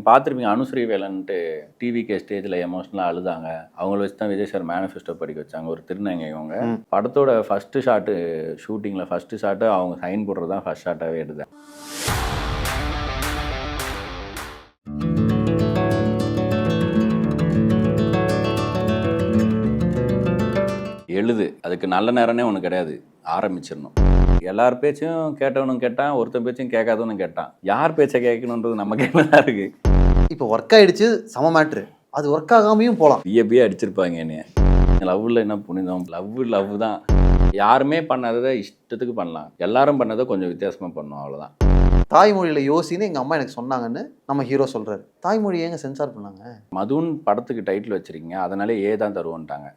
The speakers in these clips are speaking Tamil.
பார்த்துருப்பீங்க அனுஸ்ரீ வேலன்ட்டு டிவிகே ஸ்டேஜில் எமோஷனலாக அழுதாங்க. அவங்கள வச்சு தான் விஜய் சார் மேனிஃபெஸ்டோ படிக்க வச்சாங்க. ஒரு திருநங்கை இவங்க. படத்தோட ஃபஸ்ட்டு ஷாட்டு ஷூட்டிங்கில் ஃபஸ்ட்டு ஷாட்டு அவங்க சைன் போடுறது தான் ஃபஸ்ட் ஷாட்டாகவே எடுத்தேன். எழுது அதுக்கு நல்ல நேரம்னே ஒன்று கிடையாது, ஆரம்பிச்சிடணும். எல்லார் பேச்சையும் கேட்டவனும் கேட்டான், ஒருத்தன் பேச்சையும் கேட்காதவனும் கேட்டான். யார் பேச்சை கேட்கணுன்றது நம்ம கையில் தான் இருக்கு. இப்போ ஒர்க் ஆகிடுச்சு, சம மேட்ரு. அது ஒர்க் ஆகாமையும் போகலாம். பிஏபியே அடிச்சிருப்பாங்க என்னைய. லவ்வில் என்ன புனிதம்? லவ் தான். யாருமே பண்ணாததை இஷ்டத்துக்கு பண்ணலாம், எல்லாரும் பண்ணதை கொஞ்சம் வித்தியாசமாக பண்ணணும், அவ்வளோதான். தாய்மொழியில் யோசின்னு எங்கள் அம்மா எனக்கு சொன்னாங்கன்னு நம்ம ஹீரோ சொல்கிறாரு. தாய்மொழி ஏங்க சென்சார் பண்ணாங்க? மதுன்னு படத்துக்கு டைட்டில் வச்சுருக்கீங்க, அதனால தான் தருவோன்ட்டாங்க.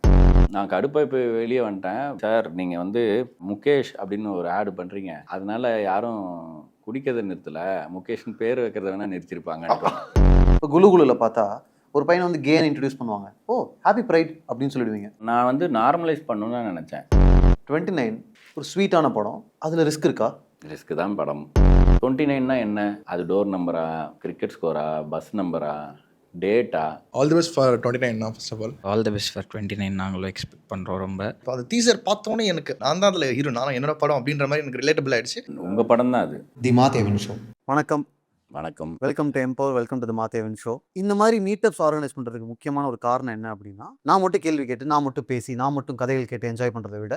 நான் கடுப்பாக இப்போ வெளியே வந்துட்டேன். சார் நீங்கள் வந்து முகேஷ் அப்படின்னு ஒரு ஆடு பண்ணுறீங்க, அதனால யாரும் குடிக்கிறத நிறுத்தலை, முகேஷ்னு பேர் வைக்கிறத வேணால் நிறுத்திருப்பாங்க. இப்போ குலுகுலுல பார்த்தா ஒரு பையனை வந்து கேன் இன்ட்ரடியூஸ் பண்ணுவாங்க. ஓ ஹாப்பி ப்ரைட் அப்படின்னு சொல்லிடுவீங்க. நான் வந்து நார்மலைஸ் பண்ணணும்னு தான் நினச்சேன். 29 ஒரு ஸ்வீட்டான படம், அதில் ரிஸ்க் இருக்கா? ரிஸ்க் தான் படம். 29னா என்ன? அது டோர் நம்பரா, கிரிக்கெட் ஸ்கோரா, பஸ் நம்பரா, டேட்டா? All the best for 29 first of all the best for 29 நாங்களும் எக்ஸ்பெக்ட் பண்ணுறோம் ரொம்ப. இப்போ அது டீசர் பார்த்தோன்னே எனக்கு நான் தான் அதில் ஹீரோ, நான் என்னோட படம் அப்படின்ற மாதிரி எனக்கு ரிலேட்டபிள் ஆயிடுச்சு. உங்கள் படம் தான் அது. தி மாதேவன் ஷோ. வணக்கம். வணக்கம். Welcome to empower, welcome to the Mahadevan show. இந்த மாதிரி மீட்டப்ஸ் ஆர்கனைஸ் பண்ணுறதுக்கு முக்கியமான ஒரு காரணம் என்ன அப்படின்னா, நான் மட்டும் கேள்வி கேட்டு, நான் மட்டும் பேசி, நான் மட்டும் கதைகள் கேட்டு என்ஜாய் பண்ணுறதை விட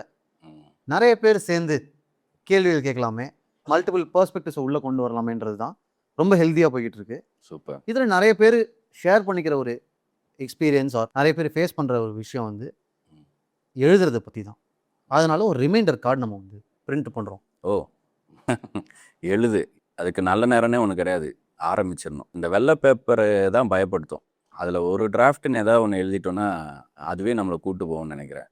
நிறைய பேர் சேர்ந்து கேள்விகள் கேட்கலாமே, மல்டிபிள் பெர்ஸ்பெக்டிவ்ஸை உள்ளே கொண்டு வரலாமேன்றது தான் ரொம்ப ஹெல்த்தியாக போய்கிட்டு இருக்கு. சூப்பர். இதில் நிறைய பேர் ஷேர் பண்ணிக்கிற ஒரு எக்ஸ்பீரியன்ஸ் ஆர் நிறைய பேர் ஃபேஸ் பண்ணுற ஒரு விஷயம் வந்து எழுதுறதை பற்றி தான். அதனால ஒரு ரிமைண்டர் கார்டு நம்ம வந்து பிரிண்ட் பண்ணுறோம். ஓ எழுது அதுக்கு நல்ல நேரம்னே ஒன்று கிடையாது, ஆரம்பிச்சிடணும். இந்த வெள்ளை பேப்பரை தான் பயப்படுத்தும். அதில் ஒரு டிராஃப்ட்னு ஏதாவது ஒன்று எழுதிட்டோன்னா அதுவே நம்மளை கூட்டு போகும்னு நினைக்கிறேன்.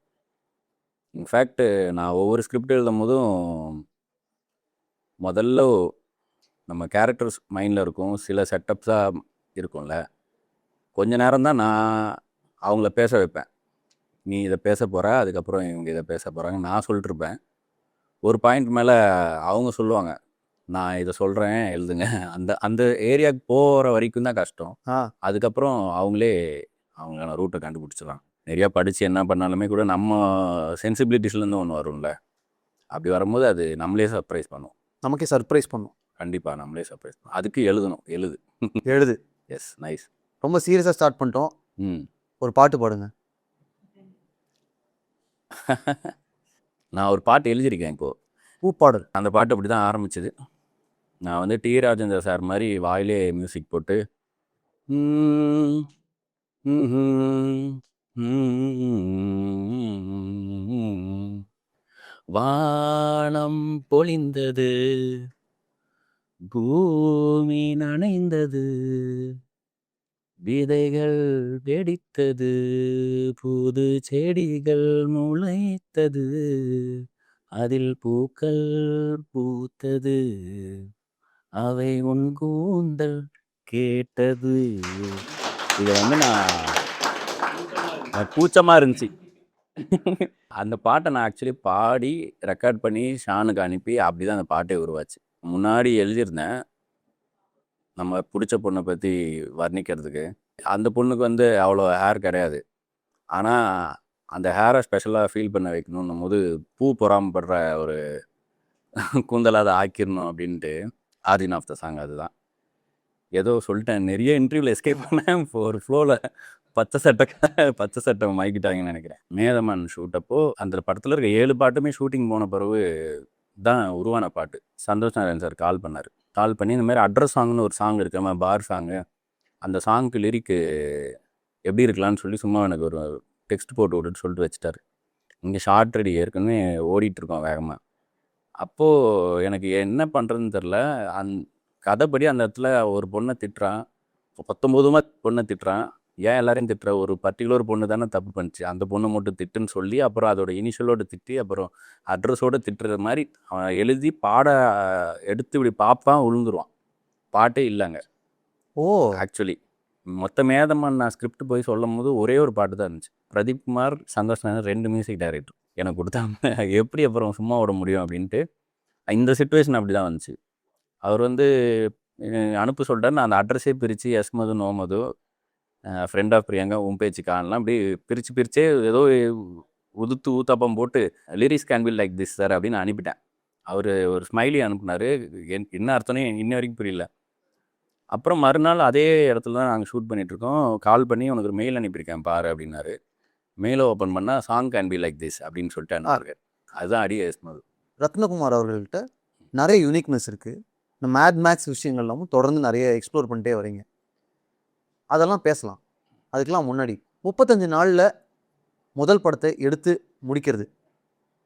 இன்ஃபேக்ட் நான் ஒவ்வொரு ஸ்கிரிப்ட் எழுதும் போதும் முதல்ல நம்ம கேரக்டர்ஸ் மைண்டில் இருக்கும், சில செட்டப்ஸாக இருக்கும்ல, கொஞ்ச நேரம் தான் நான் அவங்கள பேச வைப்பேன். நீ இதை பேச போகிற, அதுக்கப்புறம் இவங்க இதை பேச போகிறாங்க, நான் சொல்லிட்டுருப்பேன். ஒரு பாயிண்ட் மேலே அவங்க சொல்லுவாங்க, நான் இதை சொல்கிறேன் எழுதுங்க. அந்த அந்த ஏரியாவுக்கு போகிற வரைக்கும் தான் கஷ்டம். அதுக்கப்புறம் அவங்களே அவங்கள ரூட்டை கண்டுபிடிச்சிடலாம். நிறையா படித்து என்ன பண்ணாலுமே கூட நம்ம சென்சிபிலிட்டிஸ்லேருந்து ஒன்று வரும்ல, அப்படி வரும்போது அது நம்மளே சர்ப்ரைஸ் பண்ணும். நமக்கே சர்ப்ரைஸ் பண்ணும். கண்டிப்பாக நம்மளே சர்ப்ரைஸ் பண்ணும். அதுக்கு எழுதணும். எழுது. Yes, nice. ரொம்ப சீரியஸாக ஸ்டார்ட் பண்ணிட்டோம். ஒரு பாட்டு பாடுங்க. நான் ஒரு பாட்டு எழுதியிருக்கேன் இப்போது, பூப்பாடல். அந்த பாட்டு அப்படி தான் ஆரம்பிச்சது. நான் வந்து டி ராஜேந்திர சார் மாதிரி வாயிலே மியூசிக் போட்டு வானம் பொழிந்தது, பூமி நனைந்தது, விதைகள் வெடித்தது, புது செடிகள் முளைத்தது, அதில் பூக்கள் பூத்தது, அவை உன் கூந்தல் கேட்டது. இது வந்து நான் கூச்சமாக இருந்துச்சு. அந்த பாட்டை நான் ஆக்சுவலி பாடி ரெக்கார்ட் பண்ணி ஷானுக்கு அனுப்பி அப்படி தான் அந்த பாட்டே உருவாச்சு. முன்னாடி எழுதியிருந்தேன் நம்ம பிடிச்ச பொண்ணை பற்றி வர்ணிக்கிறதுக்கு. அந்த பொண்ணுக்கு வந்து அவ்வளோ ஹேர் கிடையாது, ஆனால் அந்த ஹேரை ஸ்பெஷலாக ஃபீல் பண்ண வைக்கணுன்னும் போது பூ பொறாமப்படுற ஒரு கூந்தலாக அதை ஆக்கிடணும் அப்படின்ட்டு ஆரிஜின் ஆஃப் த சாங் அதுதான். ஏதோ சொல்லிட்டேன், நிறைய இன்டர்வியூவில் எஸ்கேப் பண்ணேன். ஒரு ஃப்ளோவில் பச்சை சட்டை மைக்கிட்டாங்கன்னு நினைக்கிறேன். மேதமன் ஷூட்டப்போ அந்த படத்தில் இருக்க 7 பாட்டுமே ஷூட்டிங் போன பிறகு தான் உருவான பாட்டு. சந்தோஷ் நாராயண் சார் கால் பண்ணி இந்த மாதிரி அட்ரஸ் சாங்னு ஒரு சாங் இருக்கு, நம்ம பார் சாங்கு, அந்த சாங்க்கு லிரிக்கு எப்படி இருக்கலான்னு சொல்லி சும்மா எனக்கு ஒரு டெக்ஸ்ட் போட்டு விட்டுட்டு சொல்லிட்டு வச்சுட்டாரு. இங்கே ஷார்ட் ரெடி ஏற்கனவே ஓடிட்டுருக்கோம் வேகமாக. அப்போது எனக்கு என்ன பண்ணுறதுன்னு தெரில. கதைப்படி அந்த இடத்துல ஒரு பொண்ணை திட்டுறான், 19 பொண்ணை திட்டுறான். ஏன் எல்லாரையும் திட்டுற, ஒரு பர்டிகுலர் பொண்ணு தானே தப்பு பண்ணிச்சு, அந்த பொண்ணு மட்டும் திட்டுன்னு சொல்லி அப்புறம் அதோட இனிஷியலோடு திட்டி அப்புறம் அட்ரஸோடு திட்டுற மாதிரி அவன் எழுதி பாட எடுத்து இப்படி பார்ப்பான், விழுந்துருவான். பாட்டே இல்லைங்க. ஓ ஆக்சுவலி மொத்த மேதமாக நான் ஸ்கிரிப்ட் போய் சொல்லும் போது ஒரே ஒரு பாட்டு தான் இருந்துச்சு. பிரதீப் குமார், சந்தோஷ் நாராயண் 2 மியூசிக் டைரக்டர் எனக்கு கொடுத்தாங்க. எப்படி அப்புறம் சும்மா விட முடியும் அப்படின்ட்டு இந்த சிச்சுவேஷன் அப்படி தான் வந்துச்சு. அவர் வந்து அனுப்ப சொல்லிட்டாரு. நான் அந்த அட்ரஸே பிரித்து எஸ்மது நோமது ஃப்ரெண்ட் ஆஃப் பிரியங்கா உன் பேச்சு காணலாம் அப்படி பிரிச்சே ஏதோ உதுத்து ஊத்தாப்பம் போட்டு lyrics can be like this sir அப்படின்னு அனுப்பிட்டேன். அவர் ஒரு ஸ்மைலி அனுப்புனாரு. என்ன அர்த்தம்னு இன்ன வரைக்கும் புரியல. அப்புறம் மறுநாள் அதே இடத்துல தான் நாங்கள் ஷூட் பண்ணிகிட்ருக்கோம். கால் பண்ணி உனக்கு ஒரு மெயில் அனுப்பியிருக்கேன் பாரு அப்படின்னாரு. மெயிலை ஓப்பன் பண்ணால் song can be like this அப்படின்னு சொல்லிட்டு அனுப்பியிருக்காரு. அதுதான் அடி எஸ்மது. ரத்னகுமார் அவர்கள்ட்ட நிறைய யூனிக்னஸ் இருக்குது. இந்த மேட் மேக்ஸ் விஷயங்கள்லாமும் தொடர்ந்து நிறைய எக்ஸ்ப்ளோர் பண்ணிட்டே வரீங்க. அதெல்லாம் பேசலாம். அதுக்கெல்லாம் முன்னாடி 35 நாளில் முதல் படத்தை எடுத்து முடிக்கிறது,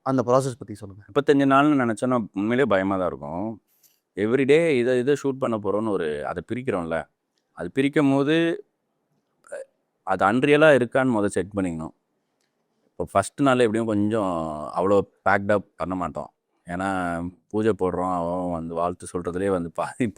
அந்த ப்ராசஸ் பற்றி சொல்லுங்கள். 35 நாள்னு நினச்சோன்னா உண்மையிலே பயமாக தான் இருக்கும். எவ்ரிடே இதை ஷூட் பண்ண போகிறோன்னு அதை பிரிக்கிறோம்ல, அது பிரிக்கும் போது அது அன்ரியலாக இருக்கான்னு செக் பண்ணிக்கணும். இப்போ ஃபஸ்ட்டு நாள் எப்படியும் கொஞ்சம் அவ்வளோ பேக்டப் பண்ண மாட்டோம். ஏன்னா பூஜை போடுறோம், அவன் வந்து வாழ்த்து சொல்கிறதுலே வந்து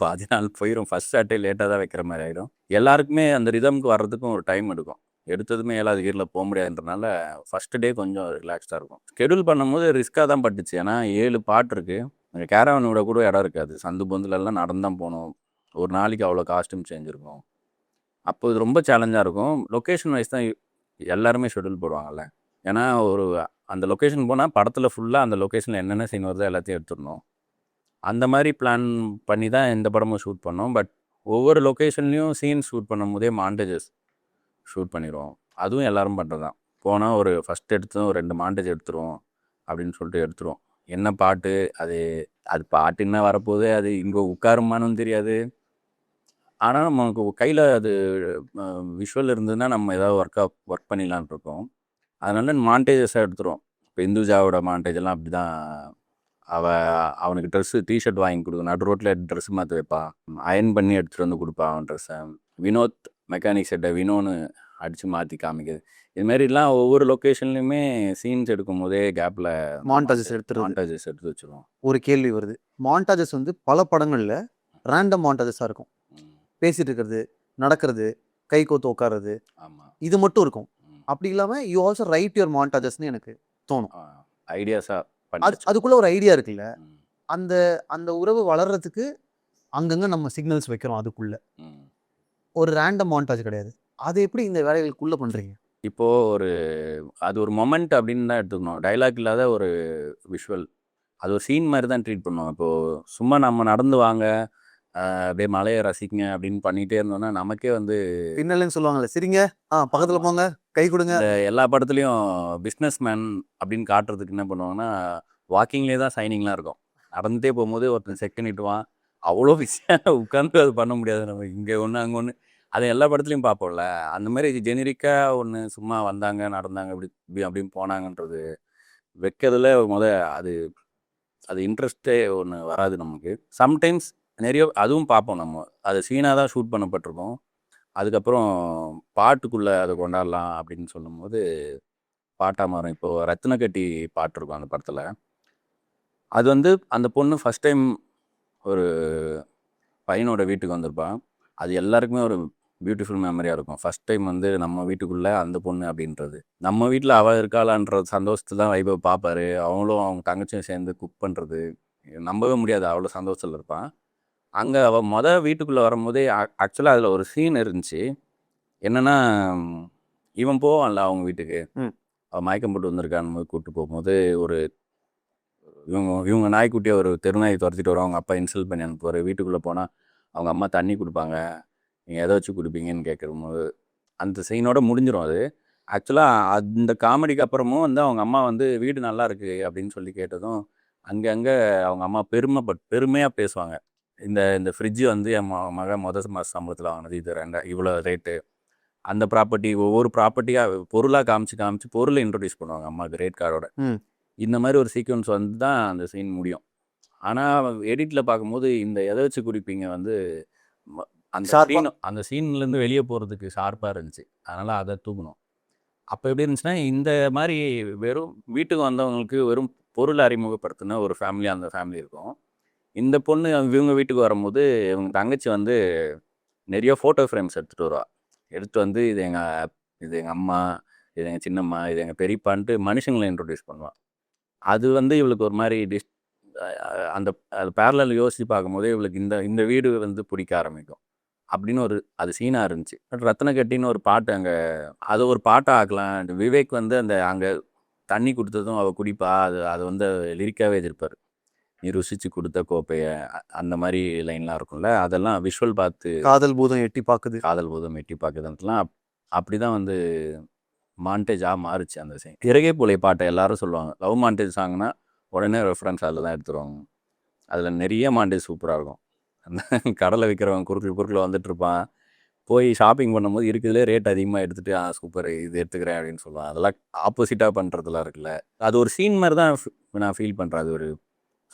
பாதி நாள் போயிடும். ஃபஸ்ட் ஷாட்டே லேட்டாக தான் வைக்கிற மாதிரி ஆகிடும். எல்லாருக்குமே அந்த ரிதம்க்கு வர்றதுக்கும் ஒரு டைம் எடுக்கும். எடுத்ததுமே 7வது கியரில் போக முடியாதுன்றனால ஃபஸ்ட்டு டே கொஞ்சம் ரிலாக்ஸ்டாக இருக்கும். ஷெடியூல் பண்ணும்போது ரிஸ்க்காக தான் பட்டுச்சு. ஏன்னா 7 பாட்டு இருக்குது. கேரவன் விட கூட இடம் இருக்காது. சந்து பொந்துலெல்லாம் நடந்து தான் போகணும். ஒரு நாளைக்கு அவ்வளோ காஸ்ட்யூம் சேஞ்ச் இருக்கும். அப்போ இது ரொம்ப சேலஞ்சாக இருக்கும். லொக்கேஷன் வைஸ் தான் எல்லாருமே ஷெடியூல் போடுவாங்கல்ல. ஏன்னா அந்த லொக்கேஷன் போனால் படத்தில் ஃபுல்லாக அந்த லொக்கேஷனில் என்னென்ன சீன் வருதோ எல்லாத்தையும் எடுத்துடணும். அந்த மாதிரி பிளான் பண்ணி தான் இந்த படமும் ஷூட் பண்ணோம். பட் ஒவ்வொரு லொக்கேஷன்லேயும் சீன் ஷூட் பண்ணும் போதே மாண்டேஜஸ் ஷூட் பண்ணிடுவோம். அதுவும் எல்லோரும் பண்ணுறது தான். போனால் ஒரு ஃபஸ்ட் எடுத்ததும் 2 மாண்டேஜ் எடுத்துருவோம் அப்படின்னு சொல்லிட்டு எடுத்துருவோம். என்ன பாட்டு அது பாட்டுன்னா வரப்போது அது இங்கே உட்காருமானும் தெரியாது. ஆனால் நமக்கு கையில் அது விஷுவல் இருந்ததுன்னா நம்ம ஏதாவது ஒர்க் பண்ணிடலான் இருக்கோம். அதனால மாண்டேஜஸாக எடுத்துருவோம். இப்போ இந்துஜாவோட மாண்டேஜெல்லாம் அப்படி தான். அவனுக்கு ட்ரெஸ்ஸு டிஷர்ட் வாங்கி கொடுக்கும், நடு ரோட்டில் ட்ரெஸ்ஸு மாற்றி வைப்பான், அயர்ன் பண்ணி எடுத்துகிட்டு வந்து கொடுப்பான் அவன் ட்ரெஸ்ஸை. வினோத் மெக்கானிக் செட்டை வினோன்னு அடித்து மாற்றி காமிக்குது. இதுமாரிலாம் ஒவ்வொரு லொக்கேஷன்லையுமே சீன்ஸ் எடுக்கும் போதே கேப்பில் மாண்டாஜஸ் எடுத்து வச்சுருவோம். ஒரு கேள்வி வருது, மாண்டாஜஸ் வந்து பல படங்களில் ரேண்டம் மாண்டாஜஸாக இருக்கும். பேசிகிட்டு இருக்கிறது, நடக்கிறது, கை கோத்து உட்கார்றது, ஆமாம், இது மட்டும் இருக்கும். அப்படி இல்லாமல் யூ ஆல்சோ ரைட் யுவர் மாண்டாஜஸ்ன்னு எனக்கு தோணும். ஐடியாஸாக அதுக்குள்ளே ஒரு ஐடியா இருக்குல்ல, அந்த அந்த உறவு வளர்கிறதுக்கு அங்கங்கே நம்ம சிக்னல்ஸ் வைக்கிறோம். அதுக்குள்ளே ஒரு ரேண்டம் மாண்டாஜ் கிடையாது. அது எப்படி இந்த வேலைகளுக்குள்ளே பண்ணுறீங்க? இப்போது அது ஒரு மொமெண்ட் அப்படின்னு தான் எடுத்துக்கணும். டைலாக் இல்லாத ஒரு விஷுவல், அது ஒரு சீன் மாதிரி தான் ட்ரீட் பண்ணுவோம். இப்போது சும்மா நம்ம நடந்து வாங்க அப்படியே மலையை ரசிங்க அப்படின்னு பண்ணிகிட்டே இருந்தோம்னா நமக்கே வந்து பின்னல்னு சொல்லுவாங்கல்ல, சரிங்க பக்கத்தில் போங்க, கை கொடுங்க. எல்லா படத்துலையும் பிஸ்னஸ் மேன் அப்படின்னு காட்டுறதுக்கு என்ன பண்ணுவாங்கன்னா வாக்கிங்லேயே தான் சைனிங்லாம் இருக்கும். நடந்துகிட்டே போகும்போது ஒருத்தன் செகண்ட் இட்டுவான். அவ்வளோ பிஸியாக உட்காந்து அது பண்ண முடியாது. நம்ம இங்கே ஒன்று அங்கே ஒன்று அதை எல்லா படத்துலையும் பார்ப்போம்ல. அந்த மாதிரி ஜெனரிக்காக ஒன்று சும்மா வந்தாங்க நடந்தாங்க அப்படின்னு போனாங்கன்றது வைக்கிறதுல அது அது இன்ட்ரெஸ்ட்டே ஒன்று வராது நமக்கு. சம்டைம்ஸ் நிறைய அதுவும் பார்ப்போம். நம்ம அது சீனாக தான் ஷூட் பண்ணப்பட்டிருக்கோம். அதுக்கப்புறம் பாட்டுக்குள்ளே அதை கொண்டாடலாம் அப்படின்னு சொல்லும்போது பாட்டாமரம் இப்போது ரத்னக்கட்டி பாட்டு இருக்கும் அந்த படத்தில். அது வந்து அந்த பொண்ணு ஃபஸ்ட் டைம் ஒரு பையனோட வீட்டுக்கு வந்திருப்பான். அது எல்லாருக்குமே ஒரு பியூட்டிஃபுல் மெமரியாக இருக்கும். ஃபஸ்ட் டைம் வந்து நம்ம வீட்டுக்குள்ளே அந்த பொண்ணு அப்படின்றது. நம்ம வீட்டில் அவள் இருக்காளான்ற சந்தோஷத்தில் தான் வைபவ் பார்ப்பாரு. அவங்களும் அவங்க தங்கச்சியும் சேர்ந்து குக் பண்ணுறது நம்பவே முடியாது. அவ்வளோ சந்தோஷத்தில் இருப்பான். அங்கே அவள் வீட்டுக்குள்ளே வரும்போதே ஆக்சுவலாக அதில் ஒரு சீன் இருந்துச்சு. என்னென்னா இவன் போவான்ல அவங்க வீட்டுக்கு, அவள் மயக்கம் போட்டு வந்திருக்கான்னு போது கூப்பிட்டு போகும்போது இவங்க நாய்க்குட்டியை ஒரு தெருநாயை துரத்திட்டு வரும். அவங்க அப்பா இன்சல்ட் பண்ணி அனுப்புவார். வீட்டுக்குள்ளே போனால் அவங்க அம்மா தண்ணி கொடுப்பாங்க, நீங்கள் எதை வச்சு குடிப்பீங்கன்னு கேட்கும்போது அந்த சீனோட முடிஞ்சிடும். அது ஆக்சுவலாக அந்த காமெடிக்கு அப்புறமும் வந்து அவங்க அம்மா வந்து வீடு நல்லா இருக்குது அப்படின்னு சொல்லி கேட்டதும் அங்கங்கே அவங்க அம்மா பெருமையாக பேசுவாங்க. இந்த ஃப்ரிட்ஜு வந்து என் மகன் மாத சம்பளத்தில் வாங்கினது, இது இவ்வளோ ரேட்டு. அந்த ப்ராப்பர்ட்டி ஒவ்வொரு ப்ராப்பர்ட்டியாக பொருளாக காமிச்சு பொருளை இன்ட்ரடியூஸ் பண்ணுவாங்க அம்மாவுக்கு ரேட் கார்டோட. இந்த மாதிரி ஒரு சீக்வன்ஸ் வந்து தான் அந்த சீன் முடியும். ஆனால் எடிட்டில் பார்க்கும்போது இந்த எதை வச்சு குடிப்பீங்க வந்து அந்த சீன்லேருந்து வெளியே போகிறதுக்கு ஷார்ப்பாக இருந்துச்சு. அதனால் அதை தூக்கணும். அப்போ எப்படி இருந்துச்சுன்னா இந்த மாதிரி வெறும் வீட்டுக்கு வந்தவங்களுக்கு வெறும் பொருளை அறிமுகப்படுத்தின ஒரு ஃபேமிலி அந்த ஃபேமிலி இருக்கும். இந்த பொண்ணு இவங்க வீட்டுக்கு வரும்போது இவங்க தங்கச்சி வந்து நிறைய ஃபோட்டோ ஃப்ரேம்ஸ் எடுத்துகிட்டு வருவா. எடுத்துகிட்டு வந்து இது எங்கள் அம்மா, இது எங்கள் சின்னம்மா, இது எங்கள் பெரியப்பான்ட்டு மனுஷங்களை இன்ட்ரொடியூஸ் பண்ணுவாள். அது வந்து இவளுக்கு ஒரு மாதிரி அந்த அது பேரலல் யோசித்து பார்க்கும்போதே இவளுக்கு இந்த இந்த வீடு வந்து பிடிக்க ஆரம்பிக்கும் அப்படின்னு ஒரு அது சீனாக இருந்துச்சு. பட் ரத்ன கட்டின்னு ஒரு பாட்டு அங்கே அது ஒரு பாட்டாக ஆக்கலாம். விவேக் வந்து அந்த அங்கே தண்ணி கொடுத்ததும் அவள் குடிப்பா அது வந்து லிரிக்காகவே எதிர்ப்பார். நீ ருசிச்சு கொடுத்த கோப்பைய அந்த மாதிரி லைன்லாம் இருக்கும்ல, அதெல்லாம் விஷுவல் பார்த்து காதல் பூதம் எட்டி பார்க்குது. காதல் போதும் எட்டி பார்க்குதுலாம் அப்படி தான் வந்து மாண்டேஜாக மாறுச்சு அந்த சீன். இறகே புலை பாட்டை எல்லாரும் சொல்லுவாங்க. லவ் மாண்டேஜ் சாங்னா உடனே ரெஃபரன்ஸ் அதில் தான் எடுத்துருவாங்க. அதில் நிறைய மாண்டேஜ் சூப்பராக இருக்கும். அந்த கடலை விற்கிறவன் குறுக்கில் வந்துட்டு இருப்பான். போய் ஷாப்பிங் பண்ணும்போது இருக்கிறதுலே ரேட் அதிகமாக எடுத்துகிட்டு சூப்பர் இது எடுத்துக்கிறேன் அப்படின்னு சொல்லுவான். அதெல்லாம் ஆப்போசிட்டாக பண்ணுறதுலாம் இருக்குல்ல, அது ஒரு சீன் மாதிரி தான் நான் ஃபீல் பண்ணுறேன். அது ஒரு